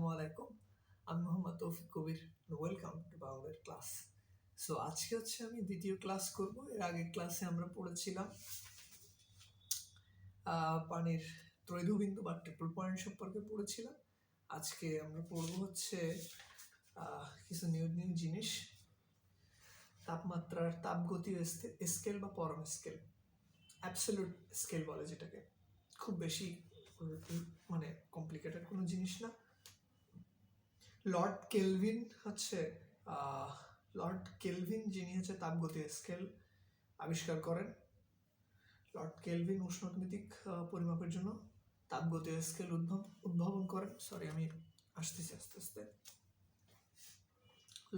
আসসালামু আলাইকুম। আমি মোহাম্মদ তৌফিক কবির। ওয়েলকাম টু বাংলার ক্লাস। সো আজকে হচ্ছে আমি দ্বিতীয় ক্লাস করব। এর আগের ক্লাসে আমরা পড়েছিলাম পানির ত্রৈধবিন্দু বা ট্রিপল পয়েন্ট সম্পর্কে পড়েছিলাম। আজকে আমরা পড়ব হচ্ছে কিছু নিউ নিউ জিনিস, তাপমাত্রার তাপগতীয় স্কেল বা পরম স্কেল, অ্যাবসলিউট স্কেল বলে যেটাকে। খুব বেশি মানে কমপ্লিকেটেড কোনো জিনিস না। লর্ড কেলভিন যিনি হচ্ছে তাপগতীয় স্কেল আবিষ্কার করেন। লর্ড কেলভিন উষ্ণতামিতিক পরিমাপের জন্য তাপগতীয় স্কেল উদ্ভাবন করেন। সরি, আমি আসতেছি আস্তে আস্তে।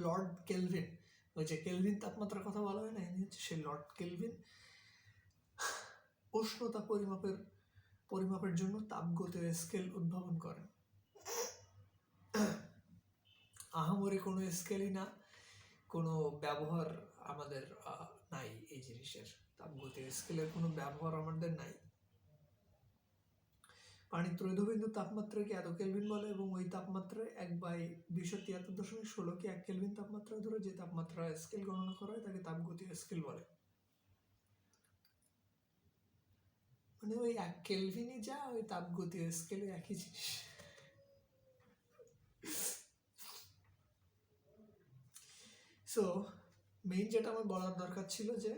লর্ড কেলভিন, ওই যে কেলভিন তাপমাত্রার কথা বলা হয় না, ইনি হচ্ছে সেই লর্ড কেলভিন উষ্ণতা পরিমাপের জন্য তাপগতীয় স্কেল উদ্ভাবন করেন। আহামরি কোনো স্কেলই না, কোনো ব্যবহার আমাদের নাই এই জিনিসের। তাপগতীয় স্কেলের কোনো ব্যবহার আমাদের নাই। পানির ত্রৈধবিন্দু তাপমাত্রাকে এত কেলভিন বলে এবং ওই তাপমাত্রায় 1/273.16 1 কেলভিন তাপমাত্রা ধরে যে তাপমাত্রা স্কেল গণনা করা হয় তাকে তাপগতীয় স্কেল বলে। মানে ওই 1 কেলভিনই যা ওই তাপগতীয় স্কেলে একই জিনিস। সো মেইন যেটা আমার বলার দরকার ছিল যে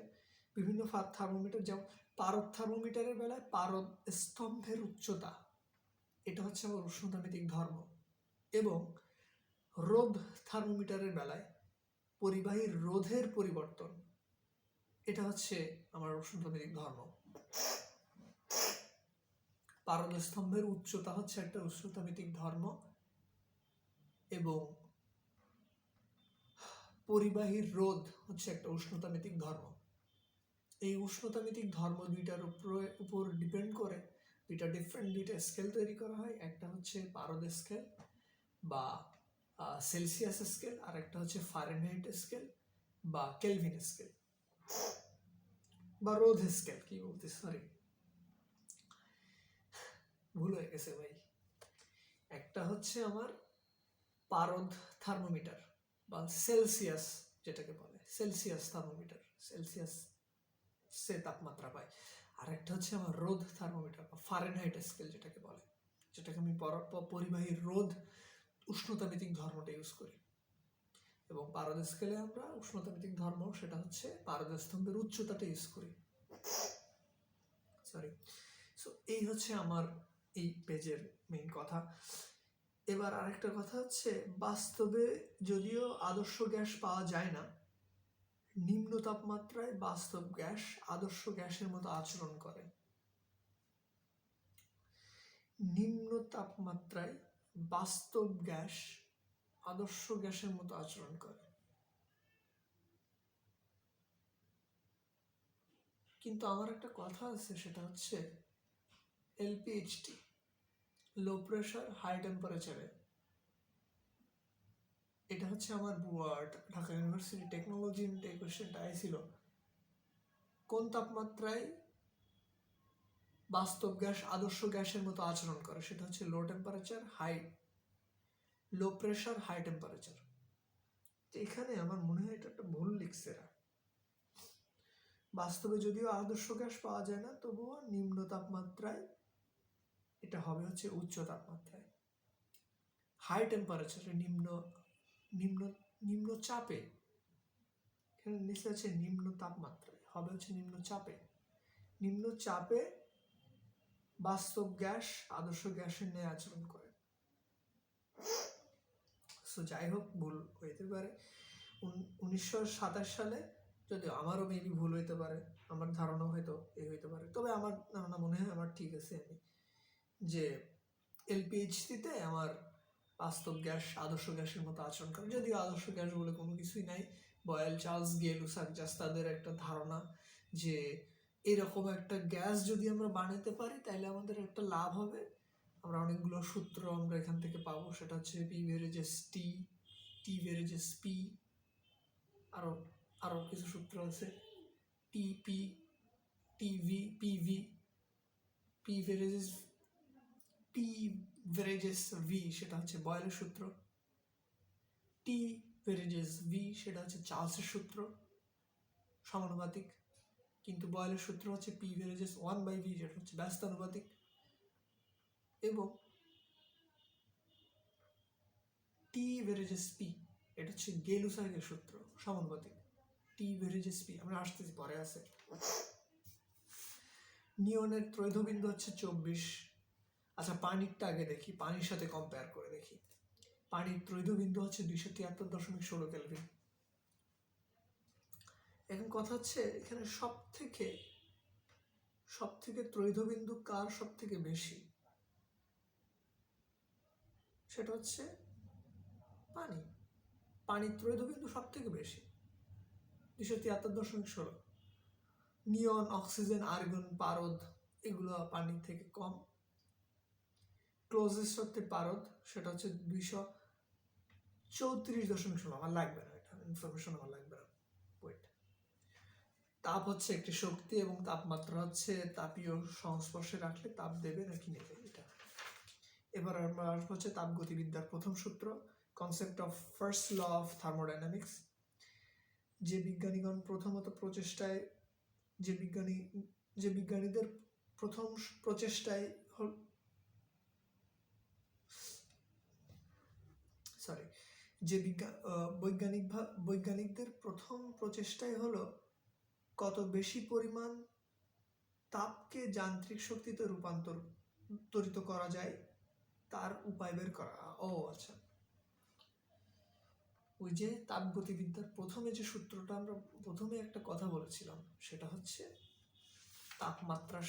বিভিন্ন থার্মোমিটার, যেমন পারদ থার্মোমিটারের বেলায় পারদ স্তম্ভের উচ্চতা, এটা হচ্ছে আমার উষ্ণতামিতিক ধর্ম। এবং রোধ থার্মোমিটারের বেলায় পরিবাহীর রোধের পরিবর্তন, এটা হচ্ছে আমার উষ্ণতামিতিক ধর্ম। পারদ স্তম্ভের উচ্চতা হচ্ছে একটা উষ্ণতামিতিক ধর্ম এবং পরিবাহীর রোধ হচ্ছে একটা উষ্ণতামিতিক ধর্ম। এই উষ্ণতামিতিক ধর্ম দুইটার উপর ডিপেন্ড করে দুইটা স্কেল তৈরি করা হয়। একটা হচ্ছে পারদ স্কেল বা সেলসিয়াস স্কেল, আর একটা হচ্ছে ফারেনহাইট স্কেল বা কেলভিন স্কেল বা রোধ স্কেল। কি বলতে, সরি ভুল হয়ে গেছে ভাই। একটা হচ্ছে আমার পারদ থার্মোমিটার বা সেলসিয়াস যেটাকে বলে, সেলসিয়াস থার্মোমিটার, সেলসিয়াস সে তাপমাত্রা পায়। আর একটা হচ্ছে আমার রোধ থার্মোমিটার বা ফারেনহাইট স্কেল যেটাকে বলে, যেটাকে আমি পরিবাহীর রোধ উষ্ণতামিতিক ধর্মটা ইউজ করি। এবং পারদ স্কেলে আমরা উষ্ণতামিতিক ধর্ম, সেটা হচ্ছে পারদ স্তম্ভের উচ্চতাটা ইউজ করি। সরি। সো এই হচ্ছে আমার এই পেজের মেইন কথা। এবার আরেকটা কথা হচ্ছে, বাস্তবে যদিও আদর্শ গ্যাস পাওয়া যায় না, নিম্ন তাপমাত্রায় বাস্তব গ্যাস আদর্শ গ্যাসের মতো আচরণ করে। নিম্ন তাপমাত্রায় বাস্তব গ্যাস আদর্শ গ্যাসের মতো আচরণ করে। কিন্তু আমার একটা কথা আছে, সেটা হচ্ছে এলপিএইচটি, লো প্রেশার হাই টেম্পারেচারে, এটা হচ্ছে আমার বুয়ার্ড ঢাকা ইউনিভার্সিটি টেকনোলজি ইনটেক কোশ্চেনটা আইছিল, কোন তাপমাত্রায় বাস্তব গ্যাস আদর্শ গ্যাসের মতো আচরণ করে? সেটা হচ্ছে লো প্রেশার হাই টেম্পারেচার। এখানে আমার মনে হয় এটা একটা ভুল লিখছে এরা। বাস্তবে যদিও আদর্শ গ্যাস পাওয়া যায় না, তবুও নিম্ন তাপমাত্রায় এটা হবে হচ্ছে উচ্চ তাপমাত্রায়। হাই টেম্পারেচারে নিম্ন চাপে, এখানে নিচে আছে নিম্ন তাপমাত্রায়, হবে হচ্ছে নিম্ন চাপে বাস্তব গ্যাস আদর্শ গ্যাসের ন্যায় আচরণ করে। সো যাই হোক, ভুল হইতে পারে। 1927 সালে, যদিও আমারও মেবি ভুল হইতে পারে, আমার ধারণা হয়তো হইতে পারে, তবে আমার ধারণা মনে হয় আমার ঠিক আছে, আমি যে এলপিএইচটিতে আমার বাস্তব গ্যাস আদর্শ গ্যাসের মতো আচরণ করে। যদিও আদর্শ গ্যাস বলে কোনো কিছুই নাই। বয়েল, চার্লস গে, লুসাক জাস তাদের একটা ধারণা যে এরকম একটা গ্যাস যদি আমরা বানাতে পারি তাহলে আমাদের একটা লাভ হবে। আমরা অনেকগুলো সূত্র আমরা এখান থেকে পাবো, সেটা হচ্ছে পি ভেরিজেস টি, টি ভেরিজেস পি, আরো কিছু সূত্র আছে, TP, TV, PV, P versus P versus V সেটা হচ্ছে বয়েলের সূত্র, টি ভেরেজেস ভি সেটা হচ্ছে চার্লসের সূত্র সমানুপাতিক, কিন্তু বয়েলের সূত্র হচ্ছে পি ভেরেজেস 1/v যেটা হচ্ছে ব্যস্তানুপাতিক, এবং টি ভেরেজেস পি এটা হচ্ছে গেলুসাইকের সূত্র সমানুপাতিক, টি ভেরেজেস পি আমরা আসতেছি পরে আছে। নিয়নের ত্রৈধবিন্দু হচ্ছে 24। আচ্ছা পানিরটা আগে দেখি, পানির সাথে কম্পেয়ার করে দেখি। পানির ত্রৈধবিন্দু হচ্ছে 273.16 কেলভিন। এখন কথা হচ্ছে এখানে সব থেকে ত্রৈধবিন্দু কার সব থেকে বেশি, সেটা হচ্ছে পানি। পানির ত্রৈধবিন্দু সব থেকে বেশি 273.16। নিয়ন, অক্সিজেন, আর্গন, পারদ এগুলো পানির থেকে কম। ক্লোজেস্ট হচ্ছে পারদ, সেটা হচ্ছে 234.16। আমার লাগবে না, এটা ইনফরমেশন আমার লাগবে না। ওয়েট, তাপ হচ্ছে একটি শক্তি এবং তাপমাত্রা হচ্ছে তাপীয় সংস্পর্শে রাখলে তাপ দেবে নাকি নেবে এটা। এবার আমরা আসবো হচ্ছে তাপগতিবিদ্যার প্রথম সূত্র, concept of first law of thermodynamics. যে বিজ্ঞানীগণ প্রথমত প্রচেষ্টায় যে বিজ্ঞানীদের প্রথম প্রচেষ্টায় বৈজ্ঞানিকদের প্রথম প্রচেষ্টাই হলো কত বেশি পরিমাণ তাপকে যান্ত্রিক শক্তিতে রূপান্তরিত করা যায় তার উপায় বের করা। ও আচ্ছা, ওই যে তাপগতিবিদ্যার প্রথমে যে সূত্রটা আমরা প্রথমে একটা কথা বলেছিলাম, সেটা হচ্ছে তাপমাত্রার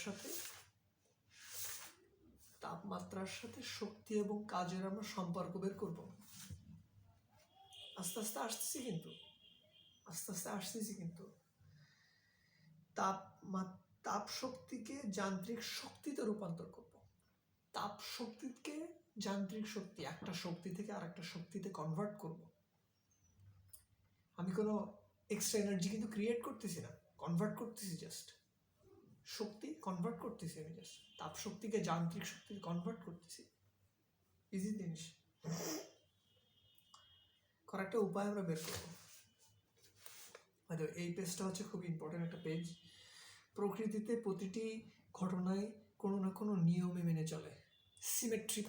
সাথে শক্তি এবং কাজের আমরা সম্পর্ক বের করব। আস্তে আস্তে আসতেছি কিন্তু তাপ শক্তিকে যান্ত্রিক শক্তিতে রূপান্তর করব। তাপ শক্তিকে যান্ত্রিক শক্তি, একটা শক্তি থেকে আর একটা শক্তিতে কনভার্ট করব। আমি কোনো এক্সট্রা এনার্জি কিন্তু ক্রিয়েট করতেছি না, কনভার্ট করতেছি, জাস্ট শক্তি কনভার্ট করতেছি আমি, জাস্ট তাপ শক্তিকে যান্ত্রিক শক্তিতে কনভার্ট করতেছি। ইজি জিনিস করার একটা উপায় আমরা বের করবো। হয়তো এই পেজটা হচ্ছে খুব ইম্পর্টেন্ট একটা পেজ। প্রকৃতিতে প্রতিটি ঘটনায় কোনো না কোনো নিয়মে মেনে চলে, সিমেট্রি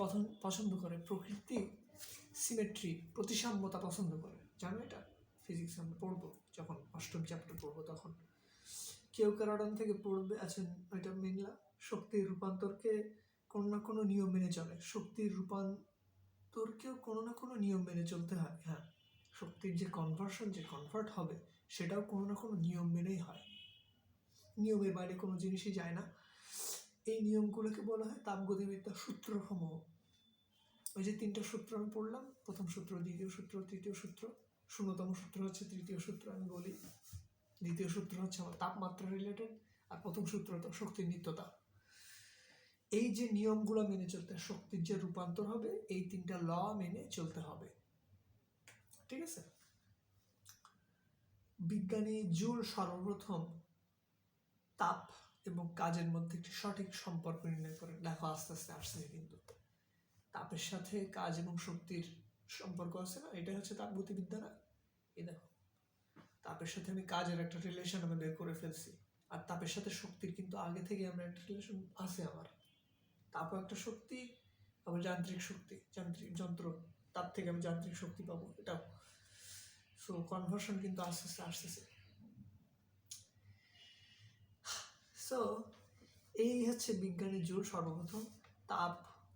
পছন্দ করে। প্রকৃতি সিমেট্রি, প্রতিসাম্যতা পছন্দ করে, জানো এটা? ফিজিক্স আমরা পড়বো যখন 8ম চ্যাপ্টার পড়বো তখন। কেউ কারণ থেকে পড়বে। আচ্ছা ওইটা মেনলা শক্তির রূপান্তরকে কোনো না কোনো নিয়ম মেনে চলে, শক্তির রূপান্তরকেও কোনো না কোনো নিয়ম মেনে চলতে হয়। হ্যাঁ, শক্তির যে কনভার্ট হবে সেটাও কোনো না কোনো নিয়ম মেনেই হয়, নিয়মের বাইরে কোনো জিনিসই যায় না। এই নিয়মগুলোকে বলা হয় তাপগতিবিদ্যার সূত্রসমূহ। ওই যে 3টা সূত্র আমি পড়লাম, প্রথম সূত্র, দ্বিতীয় সূত্র, তৃতীয় সূত্র। 0তম সূত্র হচ্ছে তৃতীয় সূত্র আমি বলি, দ্বিতীয় সূত্র হচ্ছে আমার তাপমাত্রা রিলেটেড, আর প্রথম সূত্র তো শক্তির নিত্যতা। এই যে নিয়মগুলো মেনে চলতে, শক্তির যে রূপান্তর হবে, এই 3টা ল মেনে চলতে হবে, ঠিক আছে? বিজ্ঞানী জুল সর্বপ্রথম তাপ এবং কাজের মধ্যে একটি সঠিক সম্পর্ক নির্ণয় করেন। দেখো আস্তে আস্তে আসছে, কিন্তু তাপের সাথে কাজ এবং শক্তির সম্পর্ক আছে না, এটা হচ্ছে তাপগতিবিদ্যা না? এই দেখো, তাপের সাথে আমি কাজের একটা রিলেশন আমি বের করে ফেলছি, আর তাপের সাথে শক্তির কিন্তু আগে থেকে আমরা একটা রিলেশন আছে আমার। তাপও একটা শক্তি, আবার যান্ত্রিক শক্তি, যান্ত্রিক যন্ত্র, তার থেকে আমি যান্ত্রিক শক্তি পাবো, এটাও। সো কনভার্সন কিন্তু আস্তে আস্তে আসতেছে। সো এই হচ্ছে বিজ্ঞানী জুল সর্বপ্রথম তাপ,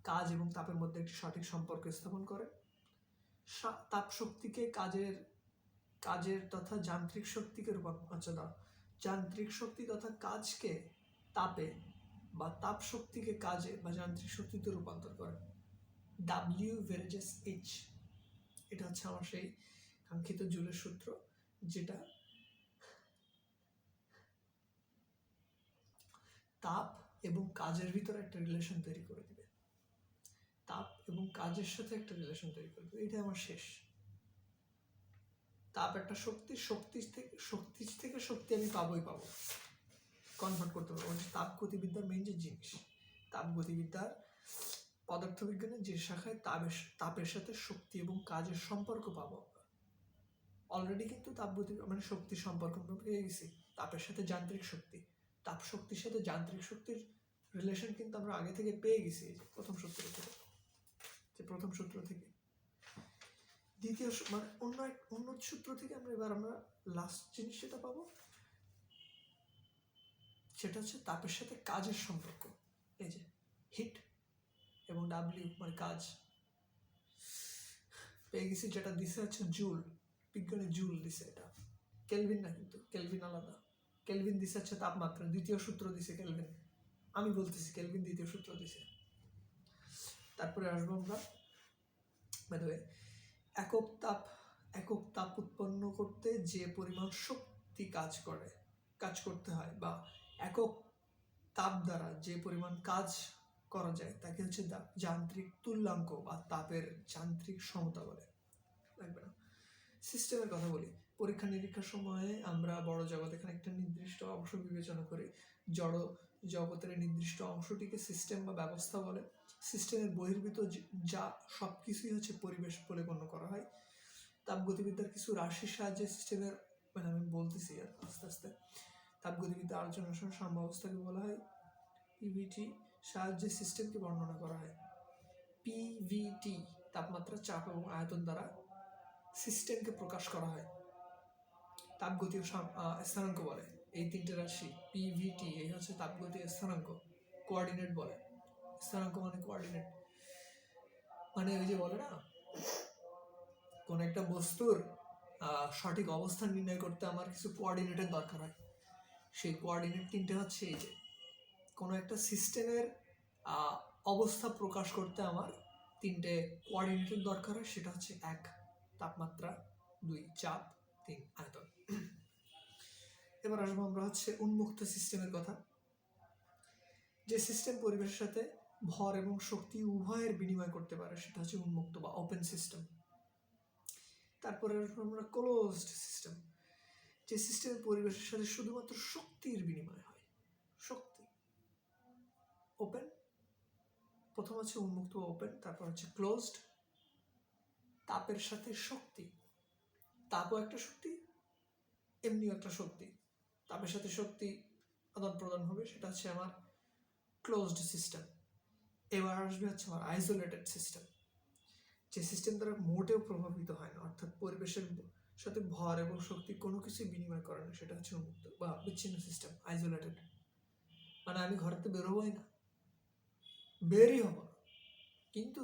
কাজ এবং তাপের মধ্যে একটি সঠিক সম্পর্ক স্থাপন করে। তাপ শক্তিকে কাজের তথা যান্ত্রিক শক্তিকে যান্ত্রিক শক্তি তথা কাজকে তাপে বা তাপ শক্তিকে কাজে বা যান্ত্রিক শক্তিতে রূপান্তর করে। ডাব্লিউ ভেরেজেস এইচ, এটা হচ্ছে আমার সেই কাঙ্ক্ষিত জুলের সূত্র, যেটা তাপ এবং কাজের ভিতরে একটা রিলেশন তৈরি করে দিবে, তাপ এবং কাজের সাথে একটা রিলেশন তৈরি করে দিবে। এটা আমার শেষ। তাপ একটা শক্তি, শক্তি থেকে শক্তি আমি পাবো, কনভার্ট করতে পারবো। তাপগতিবিদ্যার মেইন যে জিনিস, তাপগতিবিদ্যার পদার্থবিজ্ঞানের যে শাখায় তাপের সাথে শক্তি এবং কাজের সম্পর্ক পাবো। অলরেডি কিন্তু তাপগতি মানে শক্তির সম্পর্ক আমরা পেয়ে গেছি, তাপের সাথে যান্ত্রিক শক্তি। তাপ শক্তির সাথে যান্ত্রিক শক্তির রিলেশন কিন্তু আমরা আগে থেকে পেয়ে গেছি প্রথম সূত্র থেকে। দ্বিতীয় মানে অন্য সূত্র থেকে আমরা লাস্ট জিনিস যেটা পাবো সেটা হচ্ছে তাপের সাথে কাজের সম্পর্ক। এই যে হিট এবং ডাব্লিউ মানে কাজ পেয়ে গেছি, যেটা দিছে হচ্ছে জুল, বিজ্ঞানী জুল দিছে, এটা কেলভিন না, কিন্তু কেলভিন আলাদা। কেলভিন দিছে হচ্ছে তাপমাত্রা, দ্বিতীয় সূত্র দিছে কেলভিন, আমি বলতেছি কেলভিন দ্বিতীয় সূত্র দিছে। তারপরে আসবো আমরা একক তাপ উৎপন্ন করতে যে পরিমাণ শক্তি কাজ করতে হয়, বা একক তাপ দ্বারা যে পরিমাণ কাজ করা যায় তাকে হচ্ছে যান্ত্রিক তুল্যাঙ্ক বা তাপের যান্ত্রিক সমতা বলে। লাগবে না। সিস্টেমের কথা বলি, পরীক্ষা নিরীক্ষার সময়ে আমরা বড় জগৎ এখানে একটা নির্দিষ্ট অংশ বিবেচনা করি, জড় জগতের নির্দিষ্ট অংশটিকে সিস্টেম বা ব্যবস্থা বলে। সিস্টেমের বহির্ভূত যা সবকিছুই হচ্ছে পরিবেশ বলে গণ্য করা হয়। তাপগতিবিদ্যার কিছু রাশির সাহায্যে সিস্টেমের মানে আমি বলতেছি আর আস্তে আস্তে। তাপগতিবিদ্যা আলোচনার সময় সাম্যাবস্থাকে বলা হয়। পিভিটি সাহায্যে সিস্টেমকে বর্ণনা করা হয়। পিভিটি তাপমাত্রা, চাপ এবং আয়তন দ্বারা সিস্টেমকে প্রকাশ করা হয়। তাপগতীয় স্থানাঙ্ক বলে এই তিনটে রাশি, পিভিটি এই হচ্ছে তাপগতীয় স্থানাঙ্ক। কোঅর্ডিনেট বলে, স্থানাঙ্ক মানে কোঅর্ডিনেট, মানে ওই যে বলে না কোন একটা বস্তুর সঠিক অবস্থান নির্ণয় করতে আমার কিছু কোঅর্ডিনেটের দরকার হয়। সেই কোঅর্ডিনেট তিনটে হচ্ছে এই যে কোনো একটা সিস্টেমের অবস্থা প্রকাশ করতে আমার তিনটে কোঅর্ডিনেটের দরকার হয়। সেটা হচ্ছে 1 তাপমাত্রা, 2 চাপ, 3 আয়তন। এবার আসবো আমরা হচ্ছে উন্মুক্ত সিস্টেমের কথা। যে সিস্টেম পরিবেশের সাথে ভর এবং শক্তি উভয়ের বিনিময় করতে পারে সেটা হচ্ছে উন্মুক্ত বা ওপেন সিস্টেম। তারপরে আমরা ক্লোজড সিস্টেম, যে সিস্টেমের পরিবেশের সাথে শুধুমাত্র শক্তির বিনিময় হয়, শক্তি। ওপেন, প্রথম হচ্ছে উন্মুক্ত বা ওপেন, তারপর হচ্ছে ক্লোজড। তাপের সাথে শক্তি, তাপও একটা শক্তি, এমনিও একটা শক্তি, তাপের সাথে শক্তি আদান প্রদান হবে, সেটা হচ্ছে আমার ক্লোজড সিস্টেম। এবার আসবে হচ্ছে আমার আইসোলেটেড সিস্টেম, যে সিস্টেম দ্বারা মোটেও প্রভাবিত হয় না, অর্থাৎ পরিবেশের সাথে ভর এবং শক্তি কোনো কিছু বিনিময় করে না, সেটা হচ্ছে উন্মুক্ত বা বিচ্ছিন্ন সিস্টেম, আইসোলেটেড। মানে আমি ঘর থেকে বেরোবই না, বেরই হব না, কিন্তু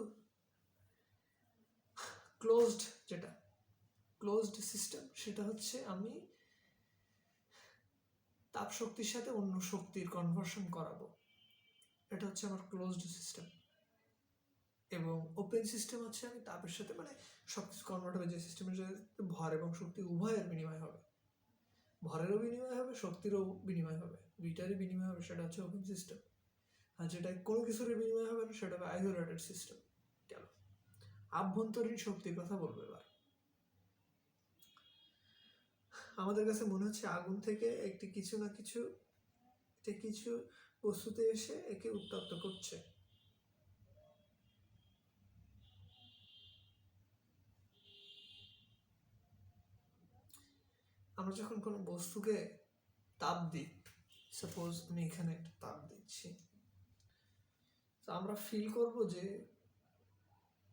ক্লোজড যেটা ক্লোজড সিস্টেম সেটা হচ্ছে আমি তাপ শক্তির সাথে অন্য শক্তির কনভার্সন করাবো, এটা হচ্ছে আমার ক্লোজড সিস্টেম। এবং ওপেন সিস্টেম হচ্ছে আমি তাপের সাথে মানে সবকিছু কনভার্ট হবে, যে সিস্টেমের সাথে ভর এবং শক্তি উভয়ের বিনিময় হবে, ভরেরও বিনিময় হবে, শক্তিরও বিনিময় হবে, দুইটারই বিনিময় হবে, সেটা হচ্ছে ওপেন সিস্টেম। আর যেটা কোনো কিছুর বিনিময় হবে না সেটা হবে আইসোলেটেড সিস্টেম। কেন? আভ্যন্তরীণ শক্তির কথা বলবো এবার। আমাদের কাছে মনে হচ্ছে আগুন থেকে একটি কিছু না কিছু বস্তুতে এসে একে উত্তপ্ত করছে। আমরা যখন কোনো বস্তুকে তাপ দিই, সাপোজ আমি এখানে একটা তাপ দিচ্ছি, তো আমরা ফিল করব যে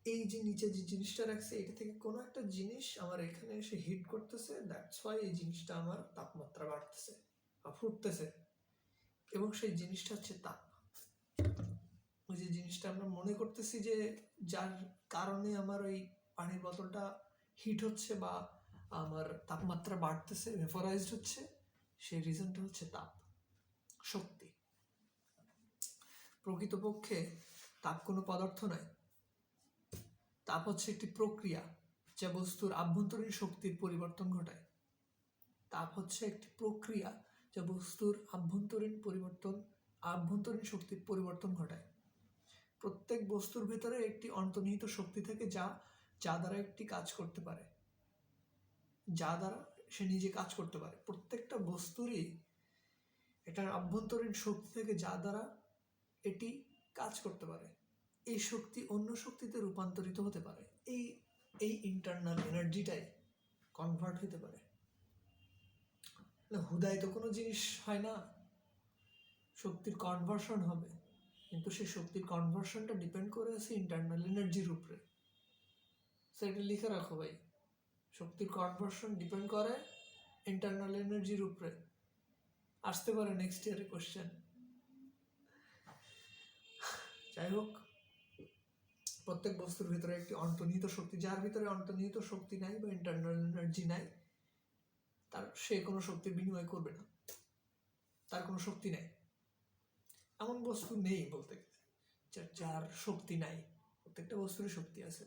এই যে নিচে যে জিনিসটা রাখছে এটা থেকে কোনো একটা জিনিস আমার এখানে এসে হিট করতেছে, দ্যাটস ওয়াই এই জিনিসটা আমার তাপমাত্রা বাড়তেছে বা ফুটতেছে, এবং সেই জিনিসটা হচ্ছে তাপ। ওই যে জিনিসটা আমরা মনে করতেছি যে যার কারণে আমার ওই পানির বোতলটা হিট হচ্ছে বা আমার তাপমাত্রা বাড়তেছে, ভেপোরাইজড হচ্ছে, সেই রিজনটা হচ্ছে তাপ, শক্তি। প্রকৃতপক্ষে তাপ কোনো পদার্থ নয়, তাপ হচ্ছে একটি প্রক্রিয়া যা বস্তুর আভ্যন্তরীণ শক্তির পরিবর্তন ঘটায়। তাপ হচ্ছে একটি প্রক্রিয়া যা বস্তুর আভ্যন্তরীণ শক্তির পরিবর্তন ঘটায়। প্রত্যেক বস্তুর ভেতরে একটি অন্তর্নিহিত শক্তি থাকে যা দ্বারা একটি কাজ করতে পারে, যা দ্বারা সে নিজে কাজ করতে পারে। প্রত্যেকটা বস্তুরই এটার আভ্যন্তরীণ শক্তি থাকে যা দ্বারা এটি কাজ করতে পারে। এই শক্তি অন্য শক্তিতে রূপান্তরিত হতে পারে, এই এই ইন্টারনাল এনার্জিটাই কনভার্ট হতে পারে। হুদায় তো কোনো জিনিস হয় না, শক্তির কনভার্সন হবে, কিন্তু সেই শক্তির কনভার্সনটা ডিপেন্ড করে আছে ইন্টারনাল এনার্জির উপরে। সেটা লিখে রাখো ভাই, শক্তির কনভার্সন ডিপেন্ড করে ইন্টারনাল এনার্জির উপরে। আসতে পারে নেক্সট ইয়ারে কোশ্চেন। যাই হোক, প্রত্যেক বস্তুর ভিতরে একটি অন্তর্নিহিত শক্তি, যার ভিতরে অন্তর্নিহিত শক্তি নাই বা ইন্টারনাল এনার্জি নাই, তার সে কোনো শক্তির বিনিময় করবে না, তার কোনো শক্তি নাই। এমন বস্তু নেই বলতে গেলে যার শক্তি নাই, প্রত্যেকটা বস্তুরই শক্তি আছে।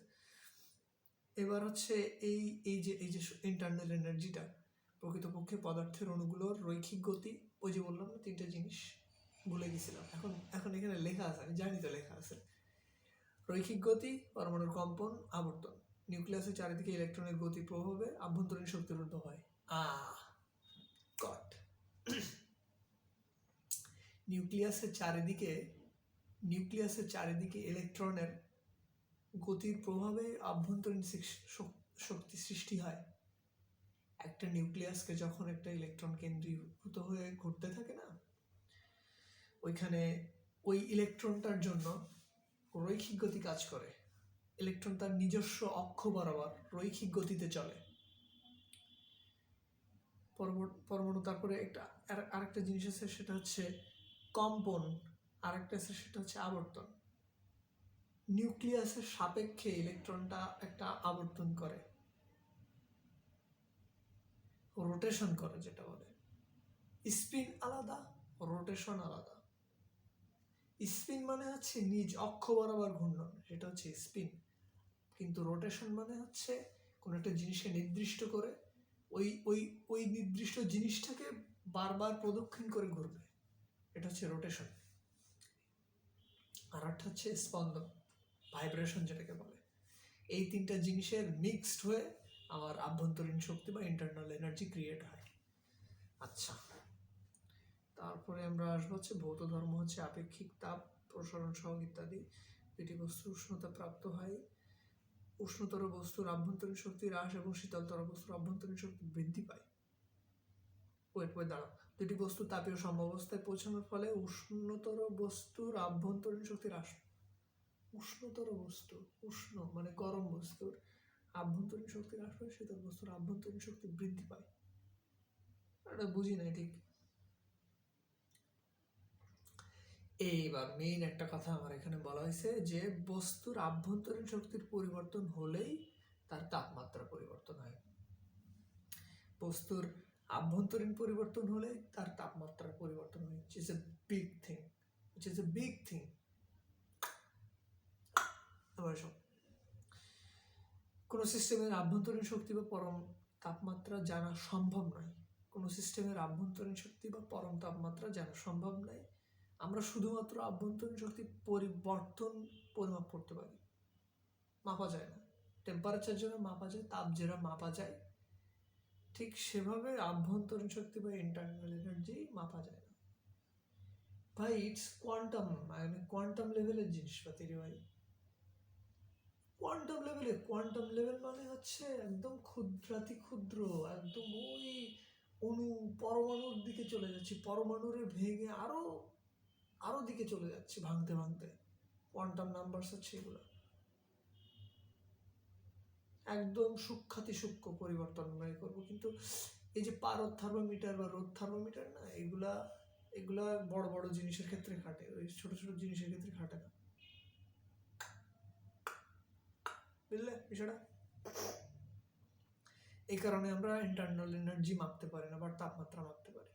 এবার হচ্ছে এই এই যে ইন্টারনাল এনার্জিটা প্রকৃতপক্ষে পদার্থের অণুগুলোর রৈখিক গতি, ওই যে বললাম না তিনটা জিনিস, ভুলে গেছিলাম, এখন এখন এখানে লেখা আছে, আমি জানি তো লেখা আছে। রৈখিক গতি, পরমাণুর কম্পন, আবর্তন, নিউক্লিয়াসের চারিদিকে ইলেকট্রনের গতি প্রভাবে আভ্যন্তরীণ শক্তিরুদ্ধ হয়। গট নিউক্লিয়াসের চারিদিকে ইলেকট্রনের গতির প্রভাবে আভ্যন্তরীণ শক্তি সৃষ্টি হয়। একটা নিউক্লিয়াসকে যখন একটা ইলেকট্রন কেন্দ্রীভূত হয়ে ঘুরতে থাকে না, ওইখানে ওই ইলেকট্রনটার জন্য রৈখিক গতি কাজ করে। ইলেকট্রন তার নিজস্ব অক্ষ বরাবর রৈখিক গতিতে চলে। পরমাণু, তারপরে আরেকটা জিনিস আছে, সেটা হচ্ছে কম্পন, আরেকটা আছে সেটা হচ্ছে আবর্তন। নিউক্লিয়াসের সাপেক্ষে ইলেকট্রনটা একটা আবর্তন করে, রোটেশন করে, যেটা বলে স্পিন আলাদা, রোটেশন আলাদা। স্পিন মানে হচ্ছে নিজ অক্ষ বরাবর ঘূর্ণন, সেটা হচ্ছে স্পিন। কিন্তু রোটেশন মানে হচ্ছে কোনো একটা জিনিসকে নির্দিষ্ট করে ওই ওই ওই নির্দিষ্ট জিনিসটাকে বারবার প্রদক্ষিণ করে ঘুরবে, এটা হচ্ছে রোটেশন। আর একটা হচ্ছে স্পন্দন, ভাইব্রেশন যেটাকে বলে। এই তিনটা জিনিসের মিক্সড হয়ে আমার আভ্যন্তরীণ শক্তি বা ইন্টারনাল এনার্জি ক্রিয়েট হয়। আচ্ছা, তারপরে আমরা আসবো হচ্ছে ভৌত ধর্ম, হচ্ছে আপেক্ষিক তাপ প্রসারণ সহ ইত্যাদি। দুটি বস্তু উষ্ণতা প্রাপ্ত হয়, উষ্ণতর বস্তুর আভ্যন্তরীণ শক্তি হ্রাস এবং শীতলতর বস্তুর আভ্যন্তরীণ শক্তি বৃদ্ধি পায়। দাঁড়াও, দুটি বস্তু তাপীয় সাম্যাবস্থায় পৌঁছানোর ফলে উষ্ণতর বস্তুর আভ্যন্তরীণ শক্তি হ্রাস, উষ্ণতর বস্তু, উষ্ণ মানে গরম বস্তুর আভ্যন্তরীণ শক্তি হ্রাস পায়, শীতল বস্তুর আভ্যন্তরীণ শক্তি বৃদ্ধি পায়। এটা বুঝি নাই ঠিক। এইবার মেইন একটা কথা আমার এখানে বলা হয়েছে যে বস্তুর আভ্যন্তরীণ শক্তির পরিবর্তন হলেই তার তাপমাত্রা পরিবর্তন হয়। বস্তুর আভ্যন্তরীণ পরিবর্তন হলে তার তাপমাত্রার পরিবর্তন হয়, which is a big thing, which is a big thing. কোন সিস্টেমের আভ্যন্তরীণ শক্তি বা পরম তাপমাত্রা জানা সম্ভব নয়। কোন সিস্টেমের আভ্যন্তরীণ শক্তি বা পরম তাপমাত্রা জানা সম্ভব নয়। আমরা শুধুমাত্র আভ্যন্তরীণ শক্তি পরিবর্তন পরিমাপ করতে পারি, মাপা যায় না। টেম্পারেচার যেটা মাপা যায়, তাপ যেটা মাপা যায়, ঠিক সেভাবে আভ্যন্তরীণ শক্তি বা ইন্টারনাল এনার্জি মাপা যায় না ভাই। ইটস কোয়ান্টাম, মানে কোয়ান্টাম লেভেলের জিনিসপাতি রে ভাই। কোয়ান্টাম লেভেল মানে হচ্ছে একদম ক্ষুদ্রাতি ক্ষুদ্র, একদম ওই অণু পরমাণুর দিকে চলে যাচ্ছে, পরমাণুরে ভেঙে আরো দিকে চলে যাচ্ছে, ভাঙতে ভাঙতে। কোয়ান্টাম নাম্বারস হচ্ছে এগুলো, একদম সূক্ষ্মাতি সূক্ষ্ম পরিবর্তন আমরা করবো। কিন্তু এই যে পারদ থার্মোমিটার বা রোদ থার্মোমিটার না, এগুলা বড় বড় জিনিসের ক্ষেত্রে খাটে, ওই ছোট ছোট জিনিসের ক্ষেত্রে খাটে না। বুঝলে বিষয়টা? এই কারণে আমরা ইন্টারনাল এনার্জি মাপতে পারি না, বাট তাপমাত্রা মাপতে পারি।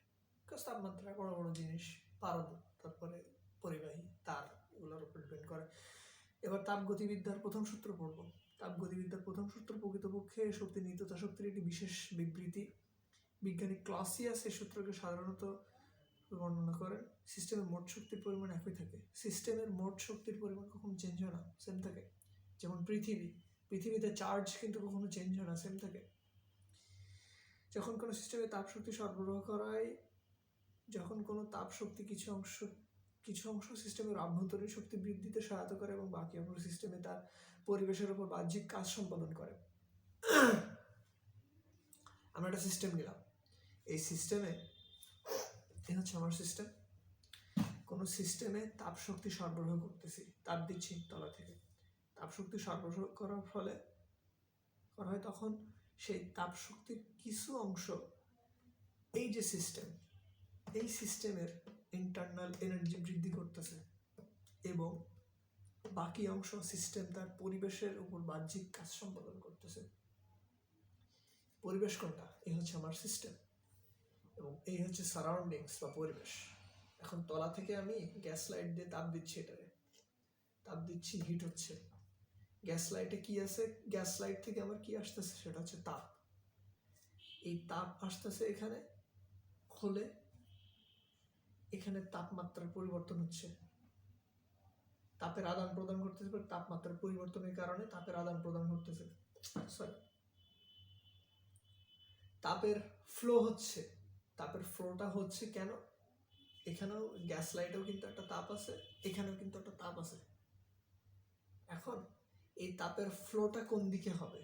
বিকজ তাপমাত্রা বড় বড় জিনিস, পারদ, তারপরে পরিবাহী তার, এগুলোর উপর ডিপেন্ড করে। এবার তাপগতিবিদ্যার প্রথম সূত্র পড়ব। তাপগতিবিদ্যার প্রথম সূত্র প্রকৃতপক্ষে শক্তি নিত্যতা শক্তির একটি বিশেষ বিবৃতি। বিজ্ঞানী ক্লসিয়াস এই সূত্রকে সাধারণত বর্ণনা করেন। সিস্টেমের মোট শক্তির পরিমাণ একই থাকে। সিস্টেমের মোট শক্তির পরিমাণ কখনো চেঞ্জ হয় না, সেম থাকে। যেমন পৃথিবীতে চার্জ কিন্তু কখনো চেঞ্জ হয় না, সেম থাকে। যখন কোনো সিস্টেমে তাপ শক্তি সরবরাহ করা হয়, যখন কোনো তাপ শক্তি কিছু অংশ কিছু অংশ সিস্টেমের অভ্যন্তরীণ শক্তি বৃদ্ধিতে সহায়তা করে এবং বাকি অংশ সিস্টেমে তার পরিবেশের উপর বাহ্যিক কাজ সম্পাদন করে। আমরা একটা সিস্টেম নিলাম, এই সিস্টেমে এই হচ্ছে আমার সিস্টেম। কোনো সিস্টেমে তাপ শক্তি সরবরাহ করতেছি, তাপ দিচ্ছি তলা থেকে, তাপ শক্তি সরবরাহ করার ফলে করা হয়, তখন সেই তাপ শক্তির কিছু অংশ এই যে সিস্টেম, এই সিস্টেমের ইন্টারনাল এনার্জি বৃদ্ধি করতেছে এবং বাকি অংশ সিস্টেম তার পরিবেশের উপর বাহ্যিক কাজ সম্পাদন করতেছে। পরিবেশ কোনটা? এই হচ্ছে আমার সিস্টেম এবং এই হচ্ছে সারাউন্ডিংস বা পরিবেশ। এখন তলা থেকে আমি গ্যাস লাইট দিয়ে তাপ দিচ্ছি, এটারে তাপ দিচ্ছি, হিট হচ্ছে। গ্যাস লাইটে কি আছে? গ্যাস লাইট থেকে আমার কি আসতেছে? সেটা হচ্ছে তাপ। এই তাপ আসতেছে এখানে, হলে এখানে তাপমাত্রার পরিবর্তন হচ্ছে, তাপের আদান প্রদান করতেছে, তাপমাত্রার পরিবর্তনের কারণে তাপের আদান প্রদান করতেছে, সরি তাপের ফ্লো হচ্ছে। তাপের ফ্লোটা হচ্ছে কেন? এখানেও গ্যাস লাইটেও কিন্তু একটা তাপ আছে, এখানেও কিন্তু একটা তাপ আছে। এখন এই তাপের ফ্লোটা কোন দিকে হবে?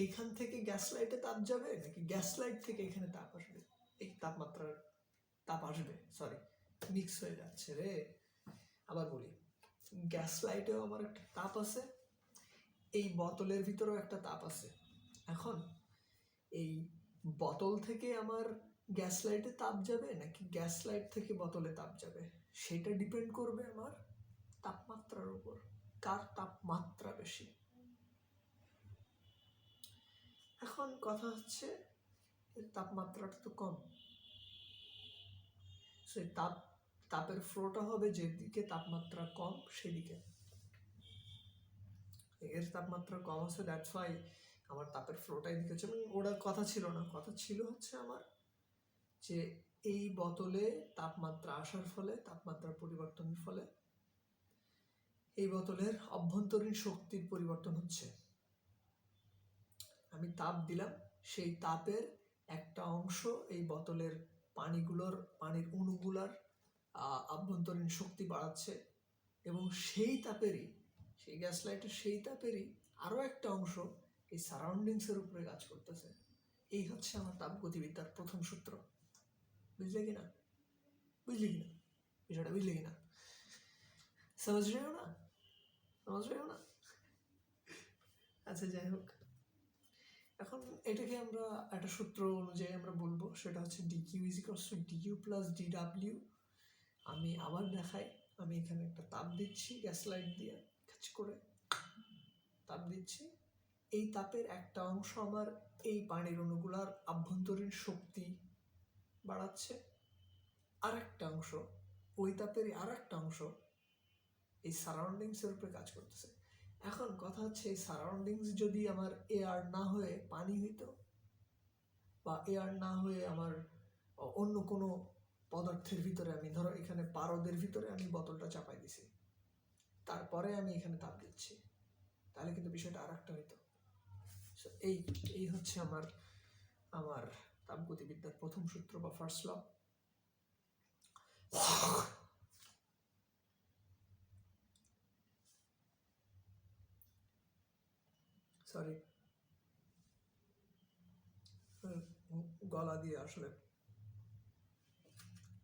এইখান থেকে গ্যাস লাইটে তাপ যাবে নাকি গ্যাস লাইট থেকে এখানে তাপ আসবে? এই তাপমাত্রার তাপ আসবে, সরি মিক্স হয়ে যাচ্ছে রে। আবার বলি, গ্যাস লাইটেও আমার একটা তাপ আছে, এই বোতলের ভিতরেও একটা তাপ আছে। এখন এই বোতল থেকে আমার গ্যাস লাইটে তাপ যাবে নাকি গ্যাস লাইট থেকে বোতলে তাপ যাবে, সেটা ডিপেন্ড করবে আমার তাপমাত্রার উপর। কার তাপমাত্রা বেশি? এখন কথা হচ্ছে এর তাপমাত্রাটা তো কম, সেই তাপের ফ্লোটা হবে যেদিকে তাপমাত্রা কম সেদিকে। এর তাপমাত্রা কম আছে, দ্যাটস ওয়াই আমার তাপের ফ্লোটা এদিকে হচ্ছে। ওটা কথা ছিল না, কথা ছিল হচ্ছে আমার যে এই বোতলে তাপমাত্রা আসার ফলে, তাপমাত্রার পরিবর্তনের ফলে এই বোতলের অভ্যন্তরীণ শক্তির পরিবর্তন হচ্ছে। আমি তাপ দিলাম, সেই তাপের একটা অংশ এই বোতলের পানির অণুগুলার আভ্যন্তরীণ শক্তি বাড়াচ্ছে এবং সেই তাপেরই, সেই গ্যাস লাইটের সেই তাপেরই আরও একটা অংশ এই সারাউন্ডিংসের উপরে কাজ করতেছে। এই হচ্ছে আমার তাপগতিবিদ্যার প্রথম সূত্র। বুঝলে কিনা? বুঝলি কিনা বিষয়টা? বুঝলে কিনা? সহজ রইল না? সহজ রইল না? আচ্ছা, যাই হোক, এখন এটাকে আমরা একটা সূত্র অনুযায়ী আমরা বলবো, সেটা হচ্ছে DQ is equals to DU plus DW. আমি আবার দেখাই, আমি এখানে একটা তাপ দিচ্ছি গ্যাস লাইট দিয়ে, কাজ করে তাপ দিচ্ছি। এই তাপের একটা অংশ আমার এই পানির অণুগুলার আভ্যন্তরীণ শক্তি বাড়াচ্ছে, আর একটা অংশ, ওই তাপেরই আর একটা অংশ এই সারাউন্ডিংসের উপরে কাজ করতেছে। এখন কথা হচ্ছে, এই সারাউন্ডিংস যদি আমার এয়ার না হয়ে পানি হইতো, বা এয়ার না হয়ে আমার অন্য কোনো পদার্থের ভিতরে, আমি ধরো এখানে পারদের ভিতরে আমি বোতলটা চাপাই দিছি, তারপরে আমি এখানে তাপ দিচ্ছি, তাহলে কিন্তু বিষয়টা আর একটা হইতো। এই হচ্ছে আমার তাপগতিবিদ্যার প্রথম সূত্র বা ফার্স্ট ল। সরি, গলা দিয়ে আসলে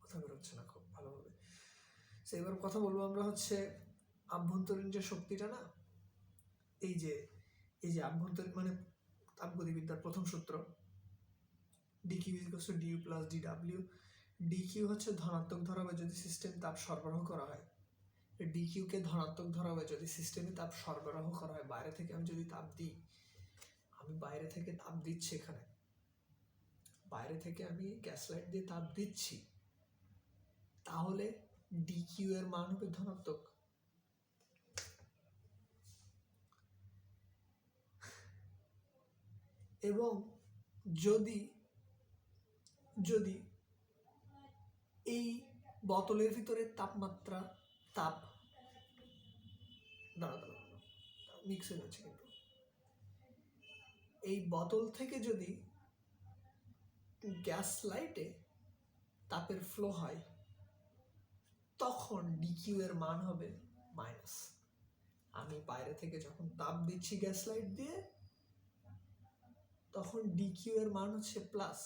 কথা বেরোচ্ছে না খুব ভালোভাবে। এবার কথা বলবো আমরা হচ্ছে আভ্যন্তরীণ যে শক্তিটা না, এই যে আভ্যন্তরীণ মানে তাপগতিবিদ্যার প্রথম সূত্র, DQ is equals to DU plus DW. DQ হচ্ছে ধনাত্মক ধরা হয় যদি সিস্টেম তাপ সরবরাহ করা হয়। ডিকিউ কে ধনাত্মক ধরা হয় যদি সিস্টেমে তাপ সরবরাহ করা হয়। বাইরে থেকে আমি যদি তাপ দিই, আমি বাইরে থেকে তাপ দিচ্ছি, এখানে বাইরে থেকে আমি গ্যাস লাইট দিয়ে তাপ দিচ্ছি, তাহলে ডিকিউ এর মান হবে ধনাত্মক। এবং যদি এই বোতলের ভিতরে তাপমাত্রা মিক্স হয়ে যাচ্ছে, কিন্তু এই বোতল থেকে যদি গ্যাস লাইটে তাপের ফ্লো হয়, তখন ডিকিউ এর মান হবে মাইনাস। আমি বাইরে থেকে যখন তাপ দিচ্ছি গ্যাস লাইট দিয়ে, তখন ডিকিউ এর মান হচ্ছে প্লাস,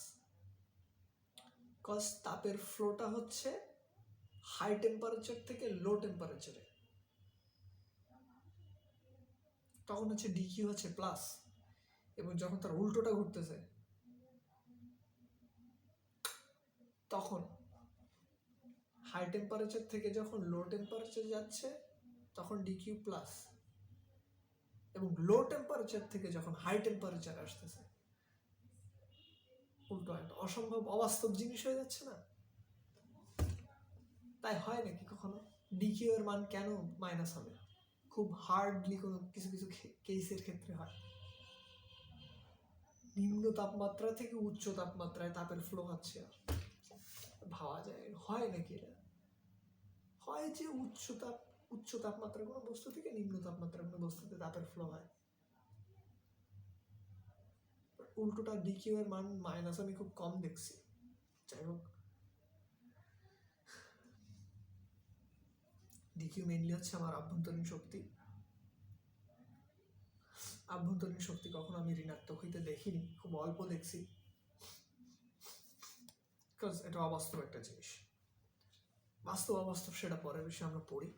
কজ তাপের ফ্লোটা হচ্ছে হাই টেম্পারেচার থেকে লো টেম্পারেচারে, তখন হচ্ছে ডিকিউ হচ্ছে প্লাস। এবং যখন তার উল্টোটা ঘটতেছে, তখন হাই টেম্পারেচার থেকে যখন লো টেম্পারেচার যাচ্ছে তখন ডিকিউ প্লাস, এবং লো টেম্পারেচার থেকে যখন হাই টেম্পারেচার আসতেছে উল্টো, একটা অসম্ভব অবাস্তব জিনিস হয়ে যাচ্ছে না? তাই হয় নাকি কখনো ডিকিউ এর মান কেন মাইনাস হবে? খুব হার্ডলি কোনো কিছু কিছু কেসের ক্ষেত্রে হয়। নিম্ন তাপমাত্রা থেকে উচ্চ তাপমাত্রায় তাপের ফ্লো হচ্ছে, ভাবা যায় হয় নাকি এটা? হয় যে উচ্চ তাপমাত্রার কোনো বস্তু থেকে নিম্ন তাপমাত্রার কোনো বস্তুতে তাপের ফ্লো হয়, উল্টোটা ডিকিউ এর মান মাইনাস আমি খুব কম দেখছি। যাই হোক, ডিকিউ মেইনলি হচ্ছে আমার আভ্যন্তরীণ শক্তি। আভ্যন্তরীণ শক্তি কখনো আমি ঋণাত্মক হইতে দেখিনি, খুব অল্প দেখছি, বিকজ এটা অবাস্তব একটা জিনিস। বাস্তব অবাস্তব সেটা পরের বিষয়ে আমরা পড়ি।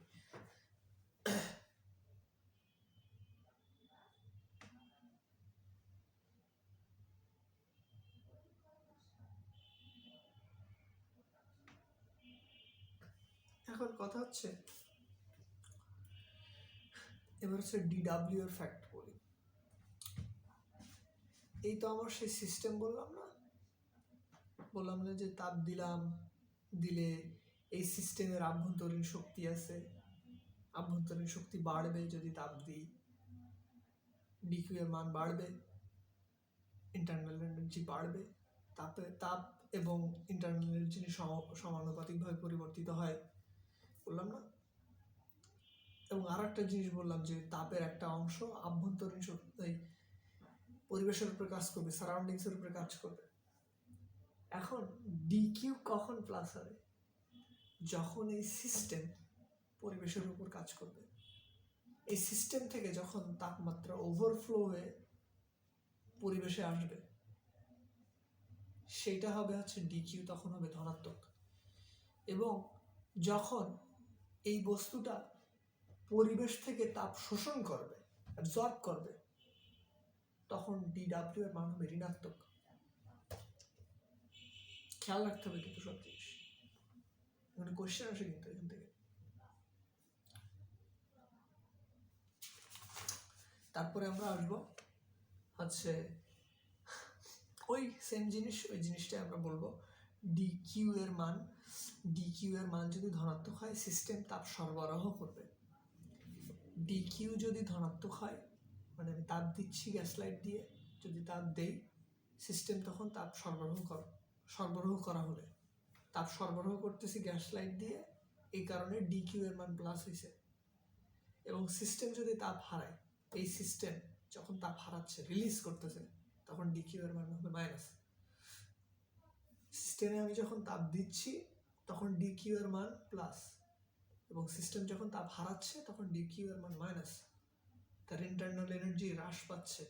এখন কথা হচ্ছে, এবার হচ্ছে ডিডাব্লিউ এর ফ্যাক্ট বলি। এই তো আমার সেই সিস্টেম বললাম না যে তাপ দিলে এই সিস্টেমের আভ্যন্তরীণ শক্তি আছে, আভ্যন্তরীণ শক্তি বাড়বে যদি তাপ দিই, ডিকিউ এর মান বাড়বে, ইন্টারনাল এনার্জি বাড়বে, তাপ এবং ইন্টারনাল এনার্জি সমানুপাতিকভাবে পরিবর্তিত হয় বললাম না? এবং আর একটা জিনিস বললাম যে তাপের একটা অংশ আভ্যন্তরীণ শক্তি পরিবেশের উপরে কাজ করবে, সারাউন্ডিংস এর উপরে কাজ করবে। এখন ডিকিউ কখন প্লাস হবে? যখন এই সিস্টেম পরিবেশের উপর কাজ করবে। এই সিস্টেম থেকে যখন তাপমাত্রা ওভারফ্লো হয়ে পরিবেশে আসবে, সেটা হবে হচ্ছে ডিকিউ, তখন হবে ধনাত্মক। এবং যখন এই বস্তুটা পরিবেশ থেকে তাপ শোষণ করবে, অ্যাবজর্ব করবে, তখন ডিডাব্লিউ এর মান হবে ঋণাত্মক। খেয়াল রাখতে হবে কিন্তু সব জিনিস, মানে কোশ্চেন আসে কিন্তু এখান থেকে। তারপরে আমরা আসবো হচ্ছে ওই সেম জিনিস, ওই জিনিসটাই আমরা বলবো ডিকিউ এর মান। ডিকিউ এর মান যদি ধনাত্মক হয়, সিস্টেম তাপ সরবরাহ করবে। ডিকিউ যদি ধনাত্মক হয়, মানে আমি তাপ দিচ্ছি গ্যাস লাইট দিয়ে, যদি তাপ দেই, সিস্টেম তখন তাপ সরবরাহ করা হলে তাপ সরবরাহ করতেছি গ্যাস লাইট দিয়ে, এই কারণে ডিকিউ এর মান প্লাস হয়েছে। এবং সিস্টেম যদি তাপ হারায়, এই সিস্টেম যখন তাপ হারাচ্ছে, রিলিজ করতেছে, তখন ডিকিউ এর মান হবে মাইনাস। সিস্টেমে আমি যখন তাপ দিচ্ছি তখন ডিকিউ এর মান প্লাস, এবং সিস্টেম যখন তাপ হারাচ্ছে তখন ডিকিউ এর মান মাইনাস। তার ইন্টারনাল এনার্জি হ্রাস পাচ্ছে,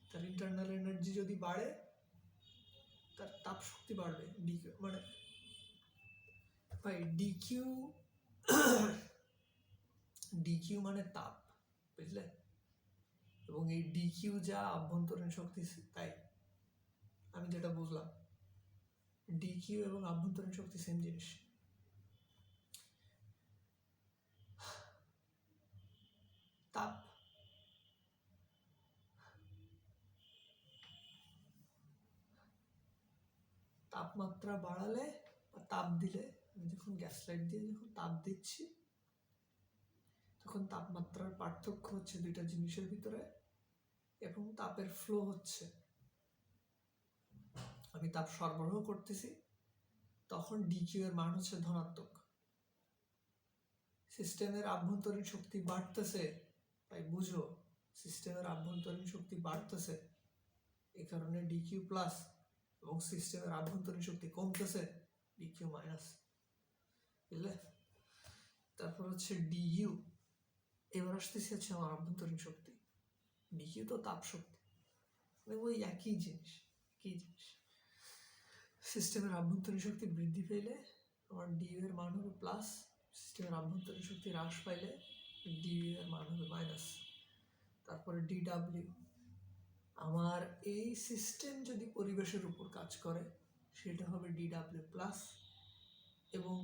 তার ইন্টারনাল এনার্জি যদি বাড়ে, তার তাপ শক্তি বাড়বে। ডিকিউ মানে ভাই ডিকিউ মানে তাপ, বুঝলে? এবং এই ডিকিউ যা আভ্যন্তরীণ শক্তি, তাই আমি যেটা বুঝলাম, ডিকিউ এবং আভ্যন্তরীণ শক্তি সেম জিনিস। তাপমাত্রা বাড়ালে বা তাপ দিলে, আমি যখন গ্যাস লাইট দিয়ে যখন তাপ দিচ্ছি, তখন তাপমাত্রার পার্থক্য হচ্ছে দুইটা জিনিসের ভিতরে, এবং তাপের ফ্লো হচ্ছে। আমি তাপ সরবরাহ করতেছি, তখন ডিকিউ এর মান হচ্ছে ধনাত্মক। সিস্টেমের আভ্যন্তরীণ শক্তি বাড়তেছে, তাই বুঝো সিস্টেমের আভ্যন্তরীণ শক্তি বাড়তেছে, এই কারণে ডিকিউ প্লাস। এবং সিস্টেমের আভ্যন্তরীণ শক্তি কমতেছে, ডিকিউ মাইনাস, বুঝলে? তারপর হচ্ছে ডিইউ, এবার আসতেছে হচ্ছে আমার আভ্যন্তরীণ শক্তি। ডিকিউ তো তাপ শক্তি, মানে ওই একই জিনিস। সিস্টেমের আভ্যন্তরীণ শক্তি বৃদ্ধি পেলে আমার ডিইউ এর মান হবে প্লাস, সিস্টেমের আভ্যন্তরীণ শক্তি হ্রাস পাইলে ডিইউ এর মান হবে মাইনাস। তারপরে ডিডাব্লিউ, আমার এই সিস্টেম যদি পরিবেশের উপর কাজ করে সেটা হবে ডিডাব্লিউ প্লাস, এবং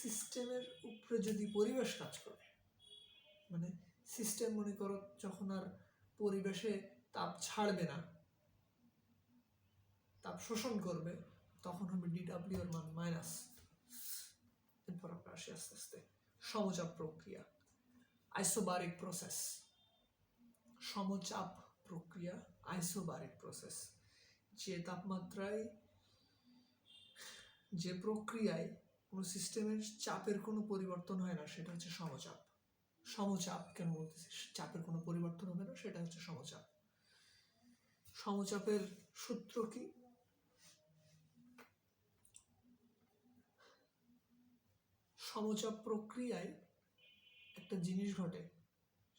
সিস্টেমের উপরে যদি পরিবেশ কাজ করে, মানে সিস্টেম মনে করো যখন আর পরিবেশে তাপ ছাড়বে না, তাপ শোষণ করবে, তখন হবে ডিডাব্লিউ এর মান মাইনাস। এরপর আমরা আসি আস্তে আস্তে সমচাপ প্রক্রিয়া, আইসোবারিক প্রসেস। সমচাপ প্রক্রিয়া, আইসোবারিক প্রসেস, যে তাপমাত্রায়, যে প্রক্রিয়ায় কোনো সিস্টেমের চাপের কোনো পরিবর্তন হয় না সেটা হচ্ছে সমচাপ। সমচাপ কেন বলতেছি চাপের কোনো পরিবর্তন হবে না, সেটা হচ্ছে সমচাপ। সমচাপের সূত্র কি? সমচাপ প্রক্রিয়ায় একটা জিনিস ঘটে,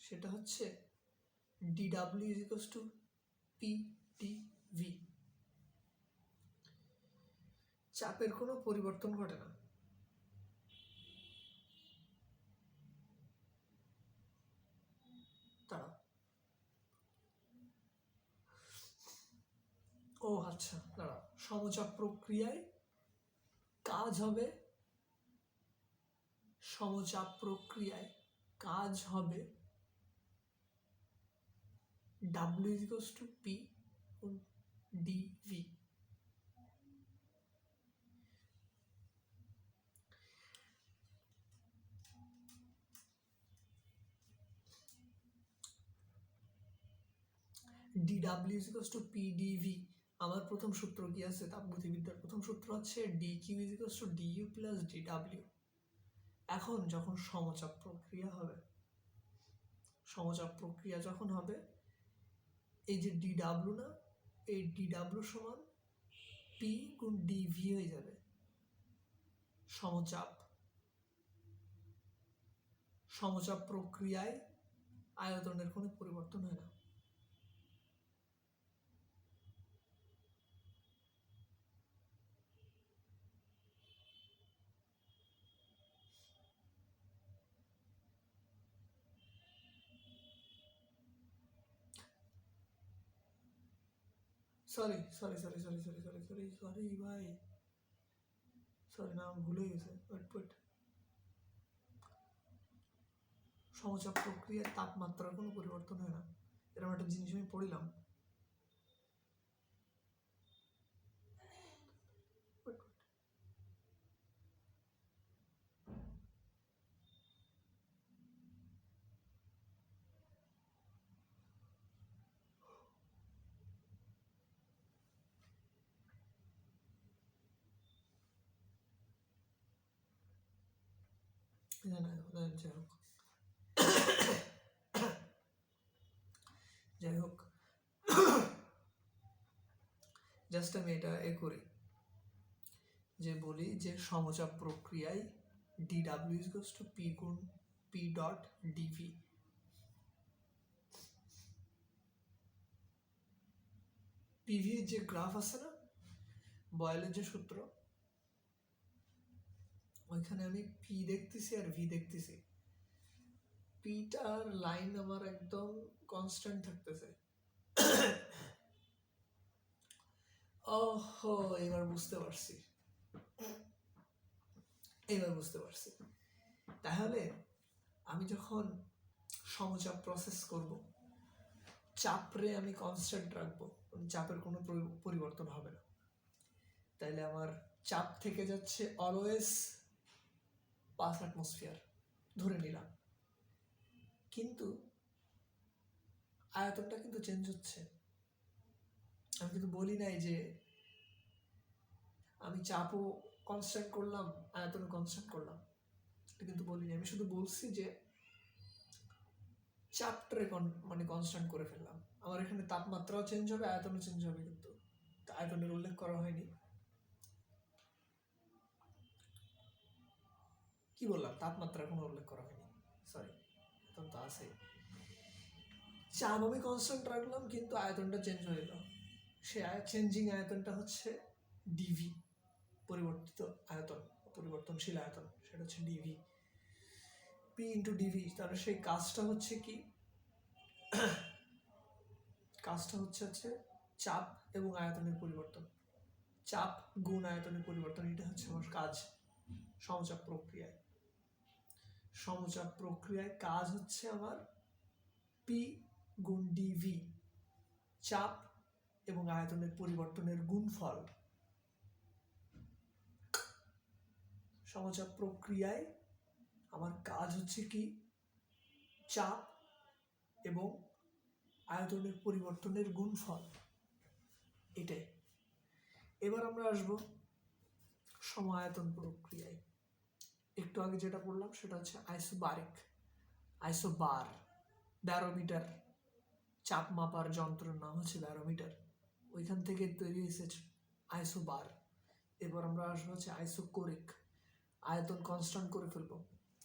সেটা হচ্ছে dW = PdV। চাপের কোনো পরিবর্তন ঘটে না, তারা ও আচ্ছা দাঁড়া, সমচাপ প্রক্রিয়ায় কাজ হবে, সমচাপ প্রক্রিয়ায় কাজ হবে W = PdV। dW = PdV, আমার প্রথম সূত্র কি আছে তাপগতিবিদ্যার? প্রথম সূত্র হচ্ছে dQ = du + dW। এখন যখন সমচাপ প্রক্রিয়া হবে, সমচাপ প্রক্রিয়া যখন হবে, এই যে dW না, এই dW সমান P গুণ dV হয়ে যাবে। সমচাপ, সমচাপ প্রক্রিয়ায় আয়তনের কোনো পরিবর্তন হয় না। Sorry sorry sorry sorry sorry sorry sorry sorry ভাই, সরি নাম ভুলে গেছে। সমচাপ প্রক্রিয়ার তাপমাত্রার কোনো পরিবর্তন হয় না, এরকম একটা জিনিস আমি পড়লাম। যাই হোক, জাস্ট আমি এটা করি যে বলি যে সমচাপ প্রক্রিয়ায় dW = P গুণ P.dV। পিভি যে গ্রাফ আছে না, বয়েলের যে সূত্র, ওইখানে আমি পি দেখতেছি আর ভি দেখতেছি। পিটার লাইন আমার একদম কনস্ট্যান্ট থাকতেছে। ওহো, এবার বুঝতে পারছি, তাহলে আমি যখন সমচাপ প্রসেস করব, চাপরে আমি কনস্ট্যান্ট রাখবো, চাপের কোনো পরিবর্তন হবে না, তাইলে আমার চাপ থেকে যাচ্ছে অলওয়েজ 5 অ্যাটমসফিয়ার ধরে নিলাম, কিন্তু আয়তনটা কিন্তু চেঞ্জ হচ্ছে। আমি কিন্তু বলি নাই যে আমি চাপও কনস্ট্যান্ট করলাম, আয়তনও কনস্ট্যান্ট করলাম, এটা কিন্তু বলিনি। আমি শুধু বলছি যে চাপটারে মানে কনস্ট্যান্ট করে ফেললাম। আমার এখানে তাপমাত্রাও চেঞ্জ হবে, আয়তনও চেঞ্জ হবে, কিন্তু আয়তনের উল্লেখ করা হয়নি। কি বললাম, তাপমাত্রার কোনো উল্লেখ করা হয়নি, সরি, আয়তন তো আছে। চাপ আমি কনস্ট্যান্ট রাখলাম কিন্তু আয়তনটা চেঞ্জ হয়ে গেল। সে চেঞ্জিং আয়তনটা হচ্ছে ডিভি, পরিবর্তিত আয়তন, পরিবর্তনশীল আয়তন, সেটা হচ্ছে ডিভি, পি ইন্টু ডিভি। তাহলে সেই কাজটা হচ্ছে কি, কাজটা হচ্ছে চাপ এবং আয়তনের পরিবর্তন, চাপ গুণ আয়তনের পরিবর্তন, এটা হচ্ছে আমার কাজ সমচাপ প্রক্রিয়ায়। সমচাপ প্রক্রিয়ায় কাজ হচ্ছে আমার পি গুণ ডিভি, চাপ এবং আয়তনের পরিবর্তনের গুণফল। সমচাপ প্রক্রিয়ায় আমার কাজ হচ্ছে কি, চাপ এবং আয়তনের পরিবর্তনের গুণফল, এটাই। এবার আমরা আসবো সমায়তন প্রক্রিয়ায়। একটু আগে যেটা পড়লাম সেটা হচ্ছে আইসোবারিক, আইসোবার, ব্যারোমিটার, চাপ মাপার যন্ত্রের নাম হচ্ছে ব্যারোমিটার, ওইখান থেকে তৈরি হয়েছে আইসোবার। এবার আমরা আসবো হচ্ছে আইসোকোরিক, আয়তন কনস্ট্যান্ট করে ফেলবো।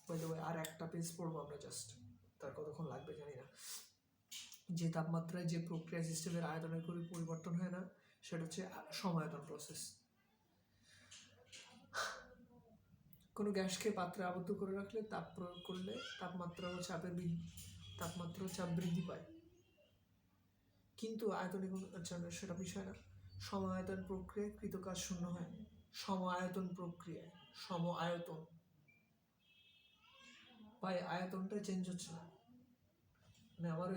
বাই দ্য ওয়ে, আর একটা পেজ পড়বো আমরা জাস্ট, তার কতক্ষণ লাগবে জানি না। যে তাপমাত্রায় যে প্রক্রিয়া সিস্টেমের আয়তনের কোনো পরিবর্তন হয় না, সেটা হচ্ছে সমায়তন প্রসেস। কোনো গ্যাসকে পাত্রে আবদ্ধ করে রাখলে তাপ প্রয়োগ করলে তাপমাত্রা ও চাপ বৃদ্ধি পায়, কিন্তু আয়তনে কোনো সেটা বিষয় না। সম আয়তন প্রক্রিয়ায় কৃত কাজ শূন্য হয়। সম আয়তন প্রক্রিয়ায়, সম আয়তন ভাই, আয়তনটা চেঞ্জ হচ্ছে না। মানে আমার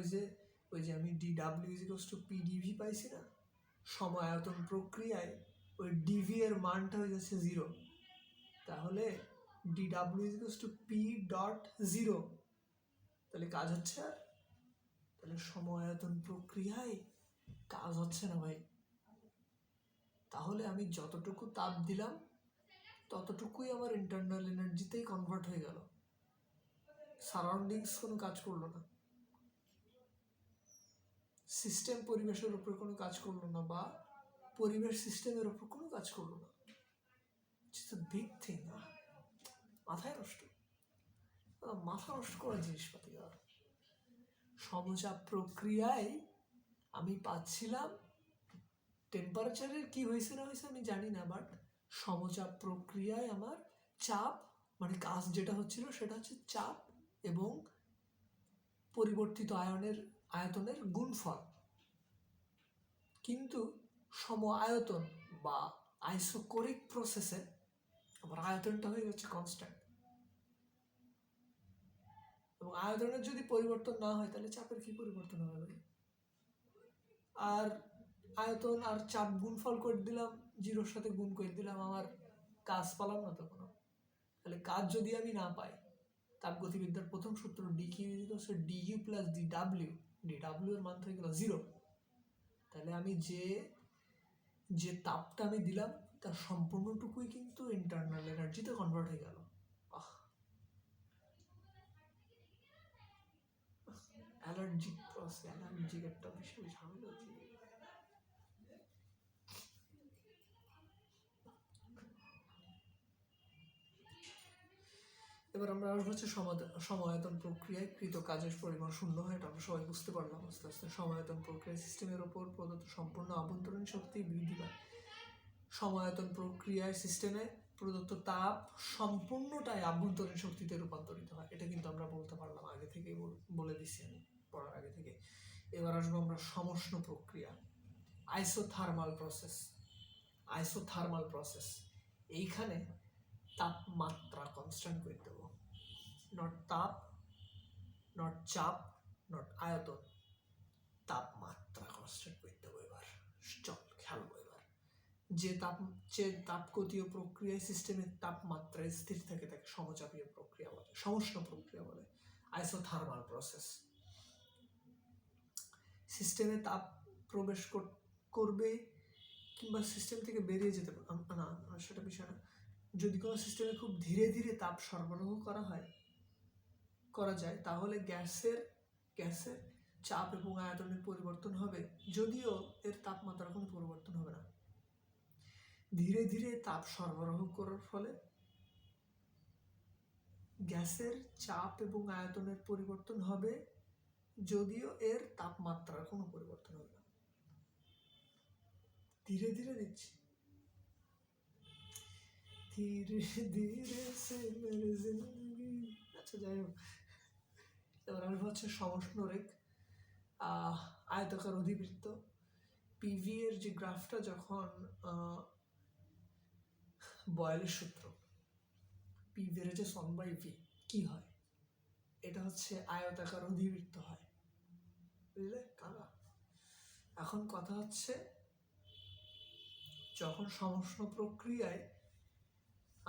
ওই যে আমি DW = PdV পাইছি না, সম আয়তন প্রক্রিয়ায় ওই ডিভি এর মানটা হয়ে যাচ্ছে 0। তাহলে DW = P.0, তাহলে কাজ হচ্ছে আর, তাহলে সম আয়তন প্রক্রিয়ায় কাজ হচ্ছে না ভাই। তাহলে আমি যতটুকু তাপ দিলাম ততটুকুই আমার ইন্টারনাল এনার্জিতেই কনভার্ট হয়ে গেল, সারাউন্ডিংস কোনো কাজ করলো না, সিস্টেম পরিবেশের উপর কোনো কাজ করলো না, বা পরিবেশ সিস্টেমের উপর কোনো কাজ করলো না। It's a big thing. মাথা নষ্ট করা জিনিসপাতি। আর সমচাপ প্রক্রিয়ায় আমি পাচ্ছিলাম, টেম্পারেচারের কি হয়েছে না হয়েছে আমি জানি না, বাট সমচাপ প্রক্রিয়ায় আমার চাপ, মানে কাজ যেটা হচ্ছিল সেটা হচ্ছে চাপ এবং পরিবর্তিত আয়তনের গুণফল। কিন্তু সম আয়তন বা আইসোকোরিক প্রসেসে আমার আয়তনটা হয়ে যাচ্ছে কনস্ট্যান্ট, এবং আয়তনের যদি পরিবর্তন না হয় তাহলে চাপের কি পরিবর্তন হবে? আর আয়তন আর চাপ গুণফল করে দিলাম, 0-র সাথে গুণ করে দিলাম, আমার কাজ পালাম না তো কোনো। তাহলে কাজ যদি আমি না পাই, তাপগতিবিদ্যার প্রথম সূত্র dQ + dW, dW এর মান হয়ে গেল 0। তাহলে আমি যে তাপটা আমি দিলাম তার সম্পূর্ণটুকুই কিন্তু ইন্টারনাল এনার্জিতে কনভার্ট হয়ে গেল। অ্যালার্জিক প্রসেস, অ্যালার্জিক একটা বিশাল ঝামেলা। এবার আমরা আসবো হচ্ছে সমায়তন প্রক্রিয়ায় কৃত কাজের পরিমাণ শূন্য হয়। এটা আমরা সবাই বুঝতে পারলাম আস্তে আস্তে। সমায়তন প্রক্রিয়া সিস্টেমের ওপর প্রদত্ত সম্পূর্ণ আভ্যন্তরীণ শক্তি বৃদ্ধি পায়। সমায়তন প্রক্রিয়ায় সিস্টেমে প্রদত্ত তাপ সম্পূর্ণটাই আভ্যন্তরীণ শক্তিতে রূপান্তরিত হয়। এটা কিন্তু আমরা বলতে পারলাম, আগে থেকেই বলে দিচ্ছি আমি পড়ার আগে থেকে। এবার আসবো আমরা সমষ্ণ প্রক্রিয়া, আইসোথার্মাল প্রসেস। আইসোথার্মাল প্রসেস, এইখানে তাপমাত্রা কনস্ট্যান্ট করে দেবো, নট তাপ, নট চাপ, নট আয়তন, তাপমাত্রা কনস্ট্যান্ট করে দেবো। এবার চল খেলবো। এবার যে তাপগতীয় প্রক্রিয়া সিস্টেমের তাপমাত্রা স্থির থাকে তাকে সমচাপীয় প্রক্রিয়া বলে, সমষ্ণ প্রক্রিয়া বলে, আইসোথার্মাল প্রসেস। সিস্টেমে তাপ প্রবেশ করবে কিংবা সিস্টেম থেকে বেরিয়ে যেতে পারে না, সেটা বিষয় না। যদি কোনো সিস্টেমে খুব ধীরে ধীরে তাপ সরবরাহ করা যায় তাহলে গ্যাসের চাপ এবং আয়তনের পরিবর্তন হবে, যদিও এর তাপমাত্রার কোনো পরিবর্তন হবে না। ধীরে ধীরে তাপ সরবরাহ করার ফলে গ্যাসের চাপ এবং আয়তনের পরিবর্তন হবে, যদিও এর তাপমাত্রার কোনো পরিবর্তন হবে না। ধীরে ধীরে দিচ্ছি, ধীরে ধীরে সে মেরে জিন্দগি। আচ্ছা, যাই হোক, এবার আসবো হচ্ছে সমষ্ণরেখ, আয়তাকার অধিবৃত্ত। পিভি এর যে গ্রাফটা যখন বয়েলের সূত্র, পিভি এর যে সন বাই ভি কি হয়, এটা হচ্ছে আয়তাকার অধিবৃত্ত হয়, বুঝলে কাকা? এখন কথা হচ্ছে, যখন সমষ্ণ প্রক্রিয়ায়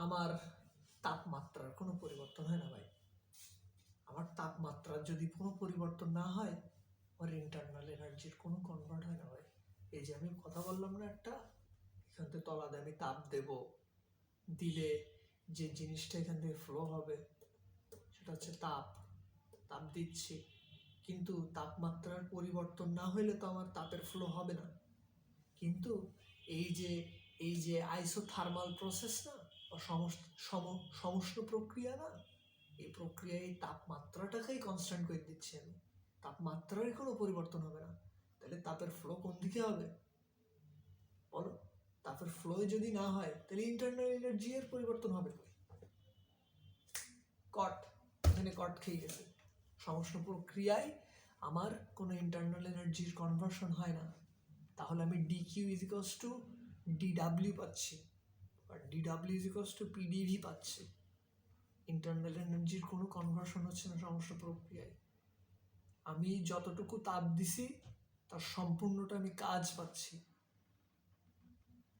আমার তাপমাত্রার কোনো পরিবর্তন হয় না ভাই, আমার তাপমাত্রার যদি কোনো পরিবর্তন না হয়, আমার ইন্টারনাল এনার্জির কোনো কনভার্ট হয় না ভাই। এই যে আমি কথা বললাম না একটা, এখান থেকে তলাতে আমি তাপ দেব, দিলে যে জিনিসটা এখান থেকে ফ্লো হবে সেটা হচ্ছে তাপ। তাপ দিচ্ছি, কিন্তু তাপমাত্রার পরিবর্তন না হইলে তো আমার তাপের ফ্লো হবে না। কিন্তু এই যে আইসোথার্মাল প্রসেস না, বা সমষ্ণ প্রক্রিয়া না, এই প্রক্রিয়ায় এই তাপমাত্রাটাকেই কনস্ট্যান্ট করে দিচ্ছি আমি, তাপমাত্রার কোনো পরিবর্তন হবে না। তাহলে তাপের ফ্লো কোন দিকে হবে বলো? তাপের ফ্লো যদি না হয়, তাহলে ইন্টারনাল এনার্জি এর পরিবর্তন হবে। কট, এখানে কট খেয়ে গেছে। সমষ্ণ প্রক্রিয়ায় আমার কোনো ইন্টারনাল এনার্জির কনভার্সন হয় না, তাহলে আমি DQ is equals to DW পাচ্ছি, আর DW is equals to PDV পাচ্ছি। ইন্টারনাল এনার্জির কোনো কনভার্সন হচ্ছে না সমষ্ণ প্রক্রিয়ায়। আমি যতটুকু তাপ দিছি তার সম্পূর্ণটা আমি কাজ পাচ্ছি।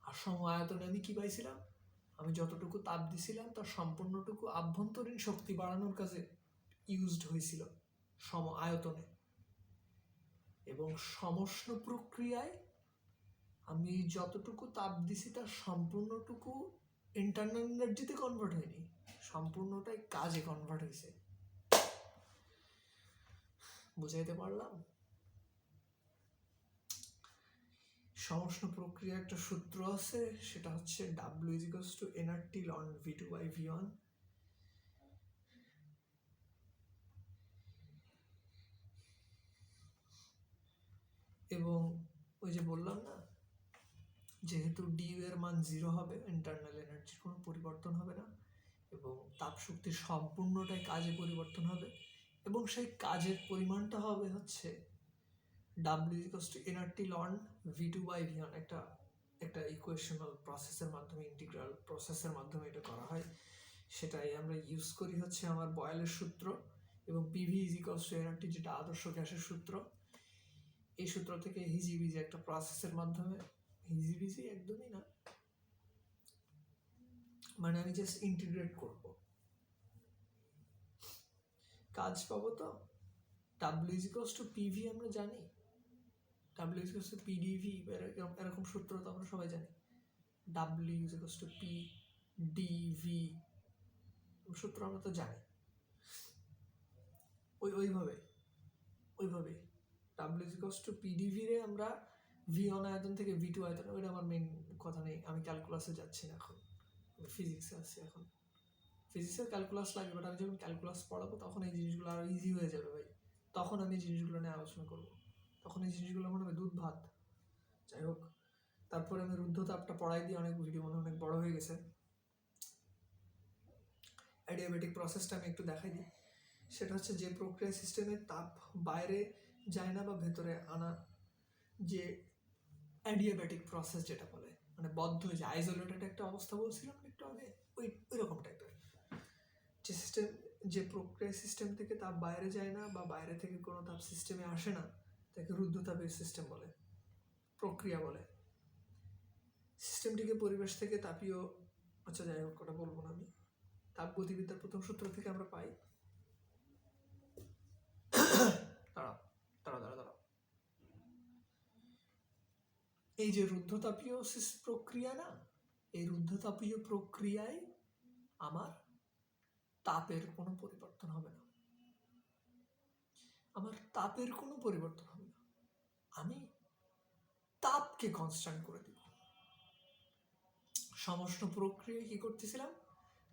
আর সম আয়তনে আমি কি পাইছিলাম? আমি যতটুকু তাপ দিছিলাম তার সম্পূর্ণটুকু আভ্যন্তরীণ শক্তি বাড়ানোর কাজে ইউজড হয়েছিল সম আয়তনে। এবং সমষ্ণ প্রক্রিয়ায় আমি যতটুকু তাপ দিছি তার সম্পূর্ণটুকু ইন্টারনাল এনার্জিতে কনভার্ট হয়নি, সম্পূর্ণটাই কাজে কনভার্ট হয়েছে। বুঝাইতে পারলাম? সমষ্ণ প্রক্রিয়ার একটা সূত্র আছে, সেটা হচ্ছে W is equals to nRT ln V2 by V1। এবং ওই যে বললাম না, যেহেতু ডিউ এর মান 0 হবে, ইন্টারনাল এনার্জির কোনো পরিবর্তন হবে না, এবং তাপ শক্তির সম্পূর্ণটাই কাজে পরিবর্তন হবে, এবং সেই কাজের পরিমাণটা হবে হচ্ছে W equals to nRT ln V2 by V1। একটা ইকুয়েশনাল প্রসেসের মাধ্যমে, ইন্টিগ্রাল প্রসেসের মাধ্যমে এটা করা হয়। সেটাই আমরা ইউজ করি হচ্ছে আমার বয়েলের সূত্র, এবং PV is equals two nRT, যেটা আদর্শ গ্যাসের সূত্র। এই সূত্র থেকে হিজিবিজি একটা প্রসেসের মাধ্যমে, হিজিবিজি একদমই না, মানে আমি জাস্ট ইন্টিগ্রেট করব, কাজ পাবো। তো W is equals to PV আমরা জানি, W is equals to PdV, এরকম সূত্র তো আমরা সবাই জানি। W is equals to PdV সূত্র আমরা তো জানি। ওইভাবে W is equals to PdV রে আমরা V1 আয়তন থেকে V2 আয়তন, ওইটা আমার মেইন কথা নেই, আমি ক্যালকুলাসে যাচ্ছি না এখন, আমি ফিজিক্সে আছি এখন। ফিজিক্সের ক্যালকুলাস লাগবে, বাট আমি যখন ক্যালকুলাস পড়াবো তখন এই জিনিসগুলো আরো ইজি হয়ে যাবে ভাই, তখন আমি এই জিনিসগুলো নিয়ে আলোচনা করবো, তখন এই জিনিসগুলো মনে হবে দুধ ভাত। যাই হোক, তারপরে আমি রুদ্ধতাপটা পড়াই দিয়ে অনেক ভিডিও মনে অনেক বড় হয়ে গেছে। অ্যাডিয়াবেটিক প্রসেসটা আমি একটু দেখাই দিই। সেটা হচ্ছে যে প্রক্রিয়া সিস্টেমের তাপ বাইরে যায় না বা ভেতরে আনা, যে অ্যাডিয়াবেটিক প্রসেস যেটা বলে, মানে বদ্ধ হয়ে যায়, আইসোলেটেড একটা অবস্থা বলছিলাম একটু আগে, ওই রকম টাইপের যে সিস্টেম, যে প্রক্রিয়া সিস্টেম থেকে তাপ বাইরে যায় না বা বাইরে থেকে কোনো তাপ সিস্টেমে আসে না, তাকে রুদ্ধতাপের সিস্টেম বলে, প্রক্রিয়া বলে। সিস্টেমটিকে পরিবেশ থেকে তাপীয়, আচ্ছা যাই হোক ওটা বলবো না আমি, তাপ গতিবিদ্যার প্রথম সূত্র থেকে আমরা পাই। দাঁড়াও, এই যে রুদ্ধতাপীয় প্রক্রিয়া না, এই রুদ্ধতাপীয় প্রক্রিয়ায় আমার তাপের কোনো পরিবর্তন হবে না, আমার তাপের কোনো পরিবর্তন হবে না, আমি তাপকে কনস্ট্যান্ট করে দিব। সমষ্ণ প্রক্রিয়া কি করতেছিলাম,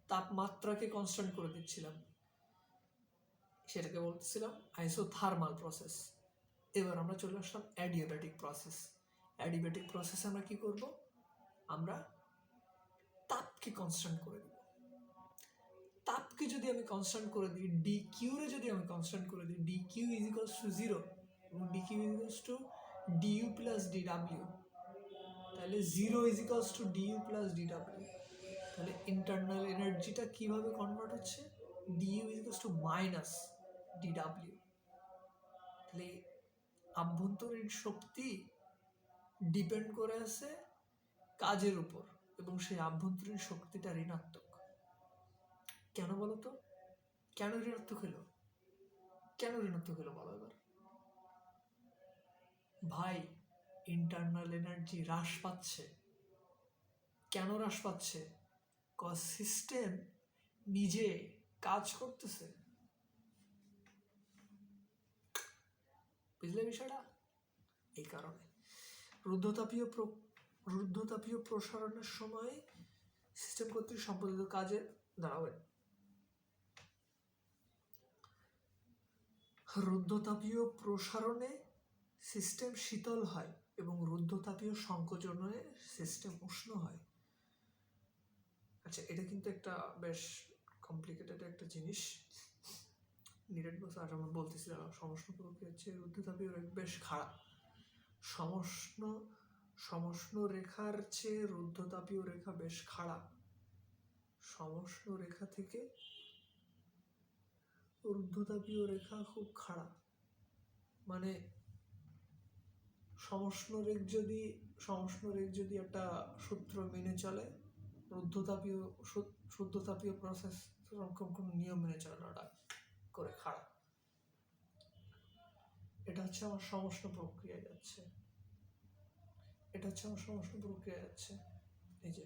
তাপমাত্রাকে কনস্ট্যান্ট করে দিচ্ছিলাম, সেটাকে বলতেছিলাম আইসোথার্মাল প্রসেস। এবার আমরা চলে আসলাম অ্যাডিয়াব্যাটিক প্রসেস। অ্যাডিয়াব্যাটিক প্রসেসে আমরা কি করব, আমরা তাপকে কনস্ট্যান্ট করে দিব। তাপকে যদি আমি কনস্ট্যান্ট করে দিই, ডি কিউরে যদি আমি কনস্ট্যান্ট করে দিই, D Q is equals to 0 এবং D Q is equals to DU plus DW, তাহলে 0 is equals to DU plus DW. তাহলে ইন্টারনাল এনার্জিটা কিভাবে কনভার্ট হচ্ছে, DU is equals to minus DW. তাহলে আভ্যন্তরীণ শক্তি ডিপেন্ড করে আছে কাজের উপর, এবং সেই আভ্যন্তরীণ শক্তিটা ঋণাত্মক। কেন বলো তো, কেন ঋণাত্মক হলো, কেন ঋণাত্মক হলো বলো এবার। ভাই, ইন্টারনাল এনার্জি হ্রাস পাচ্ছে। কেন হ্রাস পাচ্ছে, কজ সিস্টেম নিজে কাজ করতেছে। বুঝলে বিষয়টা? এই কারণে রুদ্ধতাপীয় প্রসারণের সময় সিস্টেম কর্তৃক সম্পাদিত কাজে দাঁড়াবেন। রুদ্ধতাপীয় প্রসারণে সিস্টেম শীতল হয় এবং রুদ্ধতাপীয় সংকোচনে সিস্টেম উষ্ণ হয়। আচ্ছা, এটা কিন্তু একটা বেশ কমপ্লিকেটেড একটা জিনিস। নিরেট বস আর আমরা বলতেছিলাম সমষ্ণ প্রক্রিয়া হচ্ছে রুদ্ধতাপীয় বেশ খাড়া। সমষ্ণ রেখার চেয়ে রুদ্ধতাপীয় রেখা বেশ খাড়া। সমষ্ণ রেখা থেকে রুদ্ধতাপীয় রেখা খুব খাড়া। মানে সমষ্ণ রেখ যদি একটা সূত্র মেনে চলে, শুদ্ধতাপীয় প্রসেস সেরকম কোনো নিয়ম মেনে চলে না, ওটা করে খাড়া। এটা হচ্ছে আমার সমষ্ণ প্রক্রিয়া যাচ্ছে, এই যে।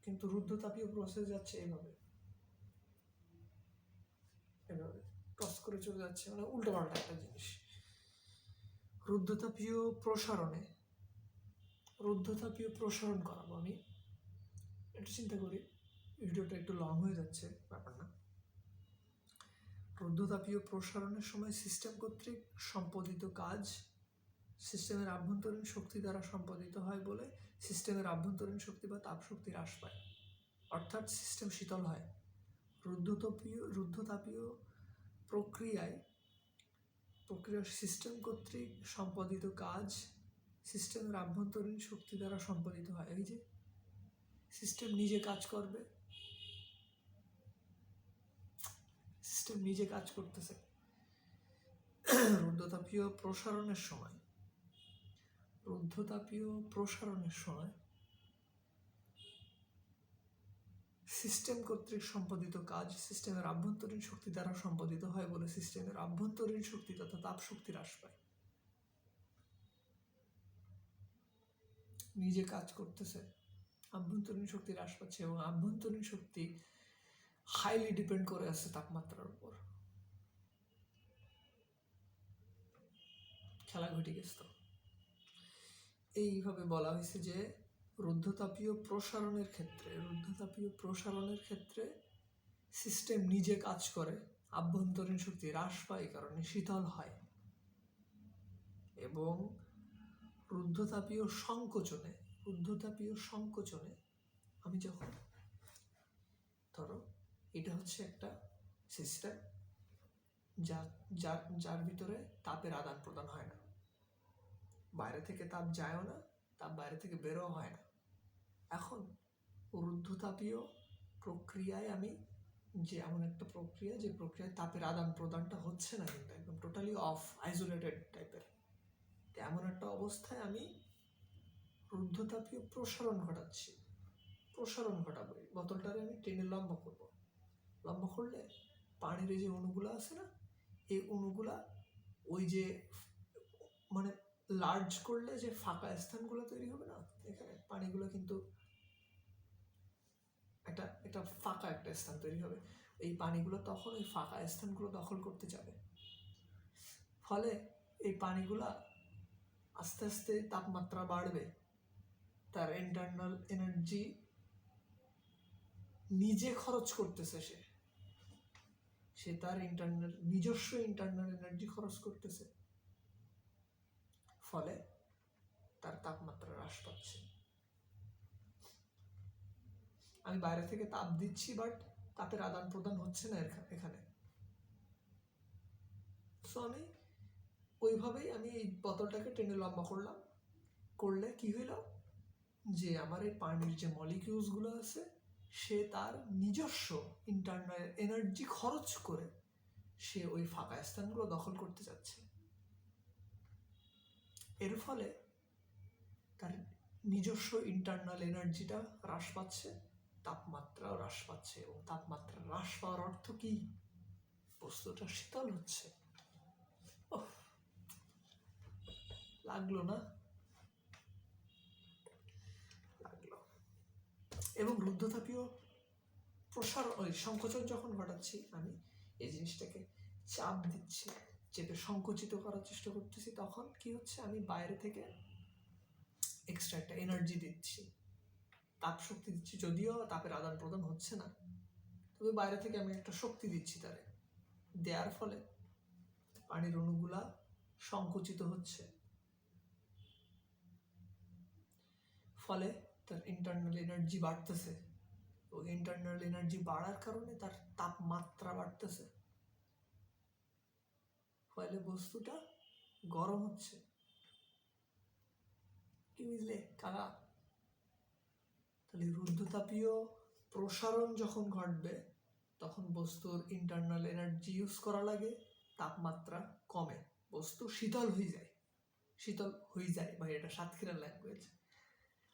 কিন্তু রুদ্ধতাপীয় প্রসেস যাচ্ছে এইভাবে ক্রস করে চলে যাচ্ছে, মানে উল্টো পাল্টা একটা জিনিস। রুদ্ধতাপীয় প্রসারণ করাবো আমি। একটু চিন্তা করি, ভিডিওটা একটু লং হয়ে যাচ্ছে, ব্যাপার না। রুদ্ধতাপীয় প্রসারণের সময় সিস্টেম কর্তৃক সম্পাদিত কাজ সিস্টেমের আভ্যন্তরীণ শক্তি দ্বারা সম্পাদিত হয় বলে সিস্টেমের আভ্যন্তরীণ শক্তি বা তাপ শক্তি হ্রাস পায়, অর্থাৎ সিস্টেম শীতল হয়। রুদ্ধতাপীয় প্রক্রিয়ায় সিস্টেম কর্তৃক সম্পাদিত কাজ সিস্টেমের আভ্যন্তরীণ শক্তি দ্বারা সম্পাদিত হয়। এই যে সিস্টেম নিজে কাজ করবে, সিস্টেম নিজে কাজ করতেছে। রুদ্ধতাপীয় প্রসারণের সময় সিস্টেম কর্তৃক সম্পাদিত কাজ সিস্টেমের আভ্যন্তরীণ শক্তি দ্বারা সম্পাদিত হয় বলে সিস্টেমের আভ্যন্তরীণ শক্তি তথা তাপ শক্তি হ্রাস পায়। নিজে কাজ করতেছে, আভ্যন্তরীণ শক্তি হ্রাস পাচ্ছে, এবং আভ্যন্তরীণ শক্তি হাইলি ডিপেন্ড করে আছে তাপমাত্রার উপর। খেলা ঘটে গেছে তো। এইভাবে বলা হয়েছে যে রুদ্ধতাপীয় প্রসারণের ক্ষেত্রে সিস্টেম নিজে কাজ করে, আভ্যন্তরীণ শক্তি হ্রাস পায়, কারণে শীতল হয়। এবং রুদ্ধতাপীয় সংকোচনে আমি যখন ধরো এটা হচ্ছে একটা সিস্টেম যার ভিতরে তাপের আদান প্রদান হয় না, বাইরে থেকে তাপ যায়ও না, তাপ বাইরে থেকে বেরো হয় না। এখন রুদ্ধতাপীয় প্রক্রিয়ায় আমি যে এমন একটা প্রক্রিয়া, যে প্রক্রিয়ায় তাপের আদান প্রদানটা হচ্ছে না, কিন্তু একদম টোটালি অফ, আইসোলেটেড টাইপের, এমন একটা অবস্থায় আমি রুদ্ধতাপীয় প্রসারণ ঘটাবো। বোতলটারে আমি টেনে লম্বা করলে পানির যে অণুগুলো আছে না, এই অণুগুলা ওই যে মানে লার্জ করলে যে ফাঁকা স্থানগুলো তৈরি হবে না, এখানে পানিগুলো কিন্তু একটা ফাঁকা একটা স্থান তৈরি হবে। এই পানিগুলো তখন ওই ফাঁকা স্থানগুলো দখল করতে যাবে, ফলে এই পানিগুলা আস্তে আস্তে তাপমাত্রা বাড়বে, তার ইন্টারনাল এনার্জি নিজে খরচ করতেছে, সে তার নিজস্ব ইন্টারনাল এনার্জি খরচ করতেছে, ফলে তার তাপমাত্রা হ্রাস পাচ্ছে। আমি বাইরে থেকে তাপ দিচ্ছি, বাট তাপের আদান প্রদান হচ্ছে না এখানে। সো আমি ওইভাবেই আমি এই বোতলটাকে টেনে লম্বা করলাম, করলে কি হইল যে আমার এই পানির যে মলিকিউলস গুলো আছে, সে তার নিজস্ব ইন্টারনাল এনার্জি খরচ করে সে ওই ফাঁকা স্থানগুলো দখল করতে যাচ্ছে। এর ফলে তার নিজস্ব ইন্টারনাল এনার্জিটা হ্রাস পাচ্ছে, তাপমাত্রাও হ্রাস পাচ্ছে। এবং তাপমাত্রা হ্রাস পাওয়ার অর্থ কি? বস্তুটা শীতল হচ্ছে। লাগলো না? লাগলো। এবং রুদ্ধতাপীয় সংকোচন যখন ঘটাচ্ছি, আমি এই জিনিসটাকে চাপ দিচ্ছি, চেপে সংকুচিত করার চেষ্টা করতেছি, তখন কি হচ্ছে? আমি বাইরে থেকে এক্সট্রা একটা এনার্জি দিচ্ছি, তাপ শক্তি দিচ্ছি। যদিও তাপের আদান প্রদান হচ্ছে না, তবে বাইরে থেকে আমি একটা শক্তি দিচ্ছি তারে। দেওয়ার ফলে পানির অণুগুলা সংকুচিত হচ্ছে, ফলে তার ইন্টারনাল এনার্জি বাড়তেছে। ও ইন্টারনাল এনার্জি বাড়ার কারণে তার তাপমাত্রা বাড়তেছে, ফলে বস্তুটা গরম হচ্ছে। কি বুঝলে কাকা? তাহলে রুদ্ধতাপীয় প্রসারণ যখন ঘটবে, তখন বস্তুর ইন্টারনাল এনার্জি ইউজ করা লাগে, তাপমাত্রা কমে, বস্তু শীতল হয়ে যায় ভাই, এটা সাতক্ষীরার ল্যাঙ্গুয়েজ।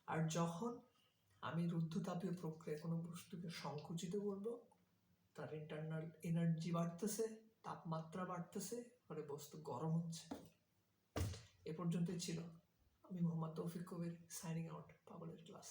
আর যখন আমি রুদ্ধতাপীয় প্রক্রিয়ায় কোনো বস্তুকে সংকুচিত করব, তার ইন্টারনাল এনার্জি বাড়তেছে, তাপমাত্রা বাড়তেছে, ফলে বস্তু গরম হচ্ছে। এ পর্যন্তই ছিল। আমি মোহাম্মদ তৌফিক কবির, সাইনিং আউট, পাগলের ক্লাস।